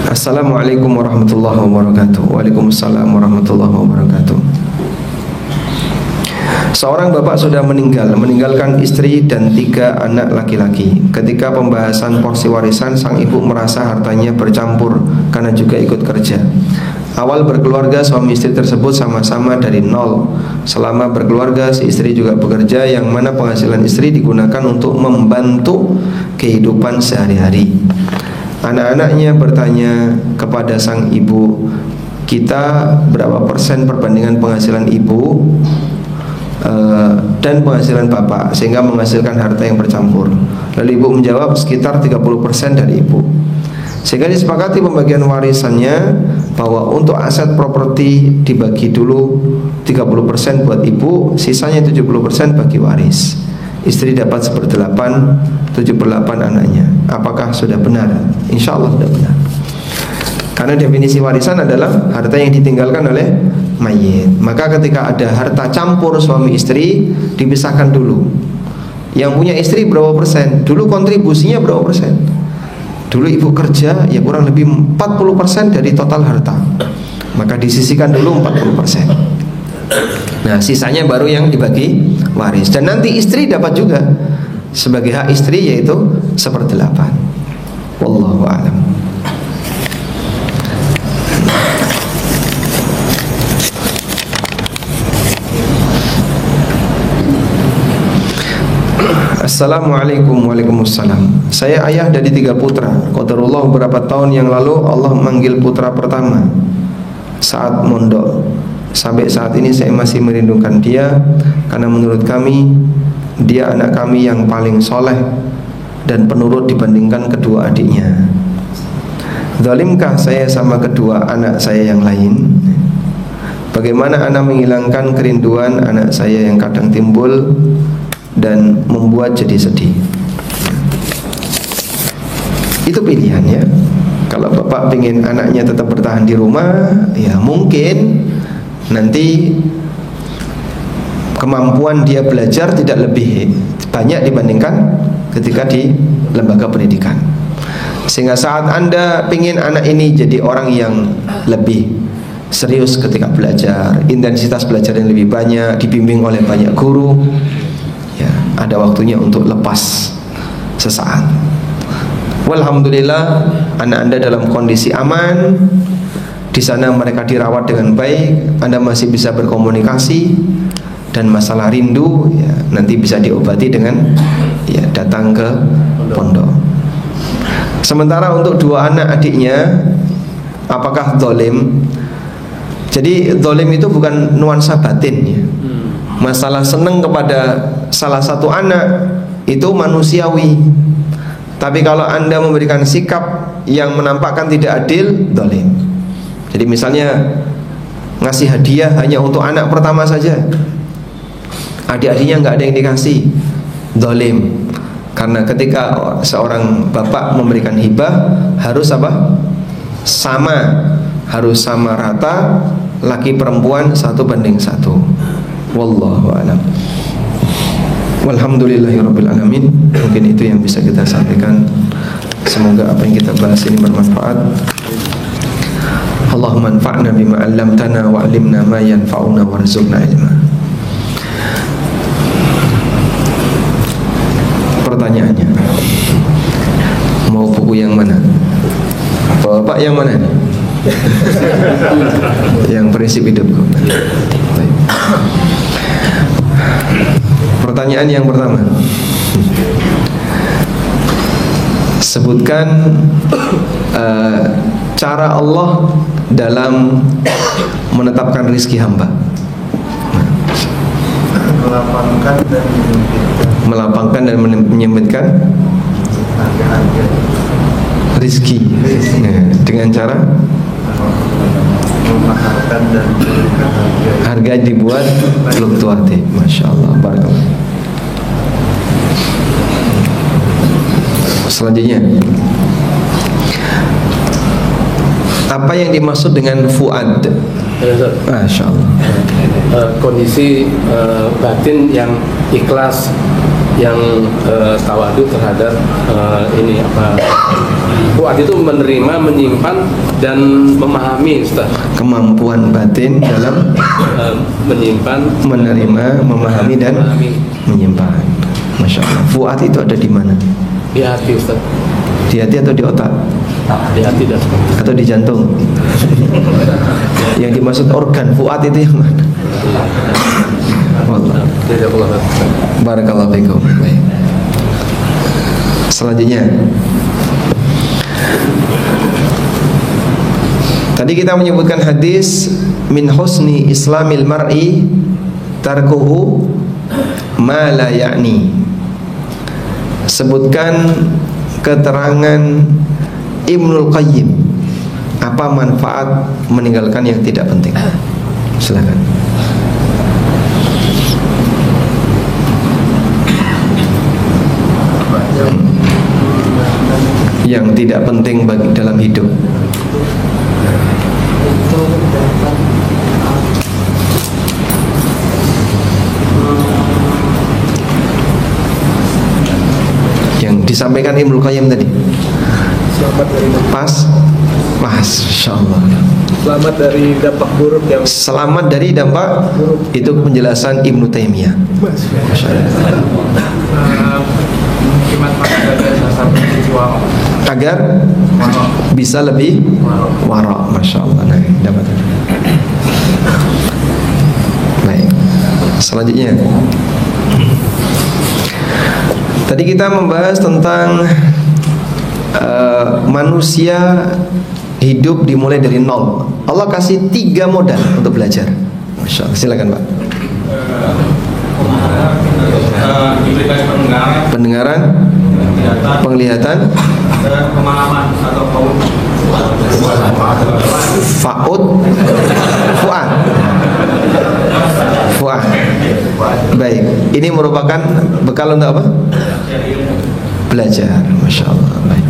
[SPEAKER 1] Assalamualaikum warahmatullahi wabarakatuh. Waalaikumsalam warahmatullahi wabarakatuh. Seorang bapak sudah meninggalkan istri dan 3 anak laki-laki. Ketika pembahasan porsi warisan, sang ibu merasa hartanya bercampur karena juga ikut kerja. Awal berkeluarga, suami istri tersebut sama-sama dari nol. Selama berkeluarga, si istri juga bekerja, yang mana penghasilan istri digunakan untuk membantu kehidupan sehari-hari. Anak-anaknya bertanya kepada sang ibu, kita berapa persen perbandingan penghasilan ibu dan penghasilan bapak sehingga menghasilkan harta yang bercampur? Lalu ibu menjawab sekitar 30% dari ibu. Sehingga disepakati pembagian warisannya bahwa untuk aset properti dibagi dulu 30% buat ibu, sisanya 70% bagi waris. Istri dapat 1/8, 78 anaknya. Apakah sudah benar? Insya Allah sudah benar. Karena definisi warisan adalah harta yang ditinggalkan oleh mayit. Maka ketika ada harta campur suami istri, dipisahkan dulu. Yang punya istri berapa persen? Dulu kontribusinya berapa persen? Dulu ibu kerja, ya kurang lebih 40% dari total harta. Maka disisihkan dulu 40%. Nah, sisanya baru yang dibagi waris. Dan nanti istri dapat juga sebagai hak istri, yaitu 1/8. Wallahu a'lam. Assalamualaikum. Waalaikumsalam. Saya ayah dari 3 putra. Qadarullah beberapa tahun yang lalu Allah manggil putra pertama saat mondok. Sampai saat ini saya masih merindukan dia, karena menurut kami dia anak kami yang paling soleh dan penurut dibandingkan kedua adiknya. Zalimkah saya sama kedua anak saya yang lain? Bagaimana anak menghilangkan kerinduan anak saya yang kadang timbul dan membuat jadi sedih? Itu pilihannya. Kalau bapak ingin anaknya tetap bertahan di rumah, ya mungkin nanti kemampuan dia belajar tidak lebih banyak dibandingkan ketika di lembaga pendidikan. Sehingga saat Anda ingin anak ini jadi orang yang lebih serius ketika belajar, intensitas belajar yang lebih banyak, dibimbing oleh banyak guru, ya ada waktunya untuk lepas sesaat. Walhamdulillah, anak Anda dalam kondisi aman. Di sana mereka dirawat dengan baik. Anda masih bisa berkomunikasi. Dan masalah rindu ya, nanti bisa diobati dengan ya, datang ke pondok. Sementara untuk dua anak adiknya, apakah zalim? Jadi zalim itu bukan nuansa batin ya. Masalah seneng kepada salah satu anak itu manusiawi. Tapi kalau Anda memberikan sikap yang menampakkan tidak adil, zalim. Jadi misalnya ngasih hadiah hanya untuk anak pertama saja, adik-adiknya nggak ada yang dikasih, zalim. Karena ketika seorang bapak memberikan hibah harus apa? Sama, harus sama rata, laki perempuan 1:1. Wallahu a'lam. Walhamdulillahirabbil alamin. Mungkin itu yang bisa kita sampaikan. Semoga apa yang kita bahas ini bermanfaat. Allahumma anfa'na bima 'allamtana wa 'allimna ma yanfa'una warzuqna ilma. Pertanyaannya, mau buku yang mana? Bapak yang mana nih? Yang prinsip hidupku. Pertanyaan yang pertama, sebutkan cara Allah dalam menetapkan rezeki hamba. Melapangkan dan menyempitkan rezeki dengan cara memahalkan dan harga dibuat fluktuatif. Masya Allah, barakallah. Selanjutnya, apa yang dimaksud dengan fuad? Masya Allah.
[SPEAKER 3] Kondisi batin yang ikhlas, yang tawadu terhadap ini apa? Fuad itu menerima, menyimpan dan memahami, Ustaz.
[SPEAKER 1] Kemampuan batin dalam
[SPEAKER 3] menyimpan,
[SPEAKER 1] menerima, memahami dan menyimpan. Masya Allah. Fuad itu ada di mana?
[SPEAKER 3] Di hati, Ustaz.
[SPEAKER 1] Di hati atau di otak?
[SPEAKER 3] Di hati dan
[SPEAKER 1] atau di jantung? Yang dimaksud organ fuad itu yang mana? Wallah. Barakallahu fikum. Baik. Selanjutnya, tadi kita menyebutkan hadis min husni islamil mar'i tarkuhu ma la ya'ni. Sebutkan keterangan Ibnul Qayyim, apa manfaat meninggalkan yang tidak penting. Silakan. Yang tidak penting bagi dalam hidup. Yang disampaikan Ibnul Qayyim tadi.
[SPEAKER 4] Selamat dari
[SPEAKER 1] Pas, Masya-Allah.
[SPEAKER 4] Selamat dari dampak buruk yang
[SPEAKER 1] Selamat dari dampak itu penjelasan Ibnu Taimiyah. Agar bisa lebih wara, Masya-Allah. Nah, dapat. Baik. Selanjutnya, tadi kita membahas tentang manusia hidup dimulai dari nol. Allah kasih 3 modal untuk belajar. Masya Allah. Silakan Pak. Pendengaran, penglihatan,
[SPEAKER 4] pemahaman atau
[SPEAKER 1] fuad. Baik. Ini merupakan bekal untuk apa? Belajar. Masya Allah. Baik.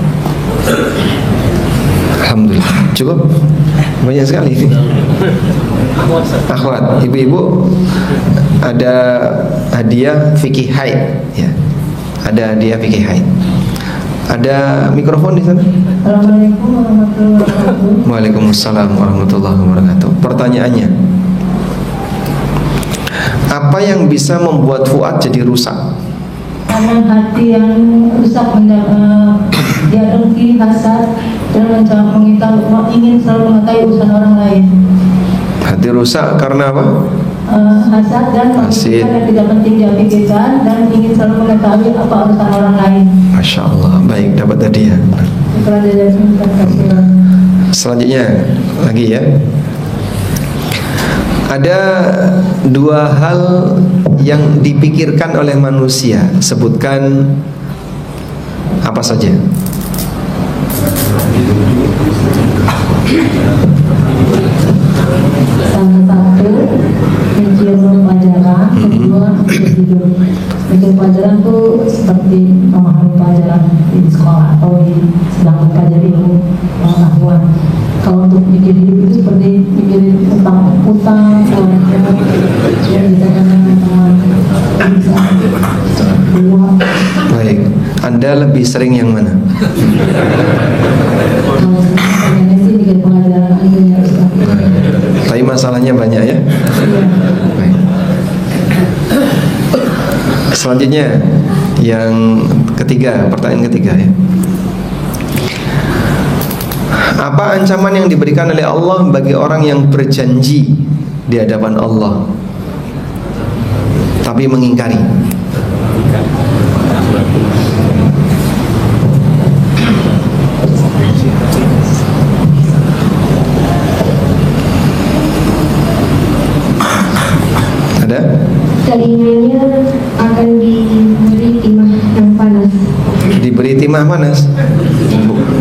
[SPEAKER 1] Alhamdulillah. Cukup? Banyak sekali ini. Akhwat, ibu-ibu, ada hadiah fikih haid ya. Ada hadiah fikih haid. Ada mikrofon di sana?
[SPEAKER 5] Assalamualaikum warahmatullahi wabarakatuh.
[SPEAKER 1] Waalaikumsalam warahmatullahi wabarakatuh. Pertanyaannya, apa yang bisa membuat fuad jadi rusak?
[SPEAKER 5] karena hati yang rusak dia dengki, hasad, dan ingin selalu mengetahui urusan orang lain.
[SPEAKER 1] Hati rusak karena apa?
[SPEAKER 5] Hasad dan
[SPEAKER 1] Hasid.
[SPEAKER 5] yang tidak penting dia pikirkan dan ingin selalu mengetahui apa urusan orang lain.
[SPEAKER 1] Masya Allah. Baik, dapat hadiah. Selanjutnya lagi ya. Ada dua hal yang dipikirkan oleh manusia. Sebutkan apa saja.
[SPEAKER 5] Salah satu mencium pelajaran, kedua hidup. Mencium pelajaran tuh seperti memahami pelajaran di sekolah atau sedang mempelajari ilmu pengetahuan. Kalau untuk mikir hidup itu seperti mikirin tentang utang,
[SPEAKER 1] Baik, Anda lebih sering yang mana? Tapi masalahnya banyak ya. Baik. Selanjutnya yang ketiga, pertanyaan ketiga ya. Apa ancaman yang diberikan oleh Allah bagi orang yang berjanji di hadapan Allah tapi mengingkari? Ada?
[SPEAKER 6] Telinganya akan diberi timah yang panas.
[SPEAKER 1] Diberi timah panas?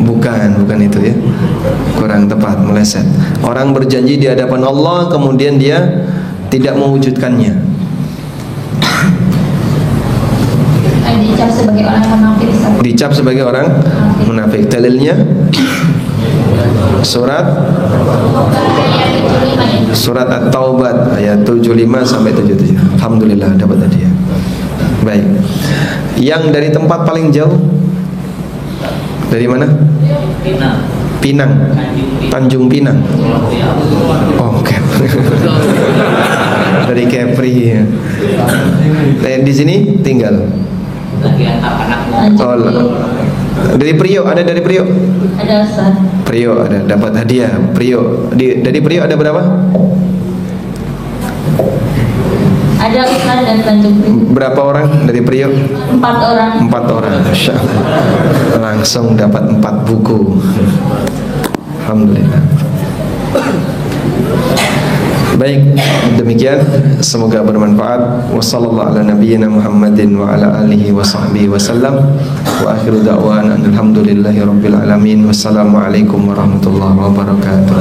[SPEAKER 1] Bukan itu ya. Kurang tepat, meleset. Orang berjanji di hadapan Allah kemudian dia tidak mewujudkannya.
[SPEAKER 6] Dicap sebagai orang munafik.
[SPEAKER 1] Dicap sebagai orang munafik. Dalilnya Surat At-Taubah ayat 75 sampai 77. Alhamdulillah dapat hadiah. Baik. Yang dari tempat paling jauh dari mana? Pinang. Tanjung Pinang. Oh, oke. Dari Kepri. Di sini tinggal. Oh, dari Priok, ada dari Priok?
[SPEAKER 5] Ada Ustaz.
[SPEAKER 1] Priok ada, dapat hadiah. Priok. Dari Priok ada berapa?
[SPEAKER 5] Ada Ustaz dan Tanjung Priok.
[SPEAKER 1] Berapa orang dari Priok?
[SPEAKER 5] 4 orang.
[SPEAKER 1] 4 orang. Masya Allah. Langsung dapat 4 buku. Alhamdulillah. Baik, demikian semoga bermanfaat. Wassallallahu ala nabiyyina Muhammadin wa ala alihi wa sahbihi wasallam. Wa akhiru da'wana alhamdulillahi rabbil alamin. Wassalamualaikum warahmatullahi wabarakatuh.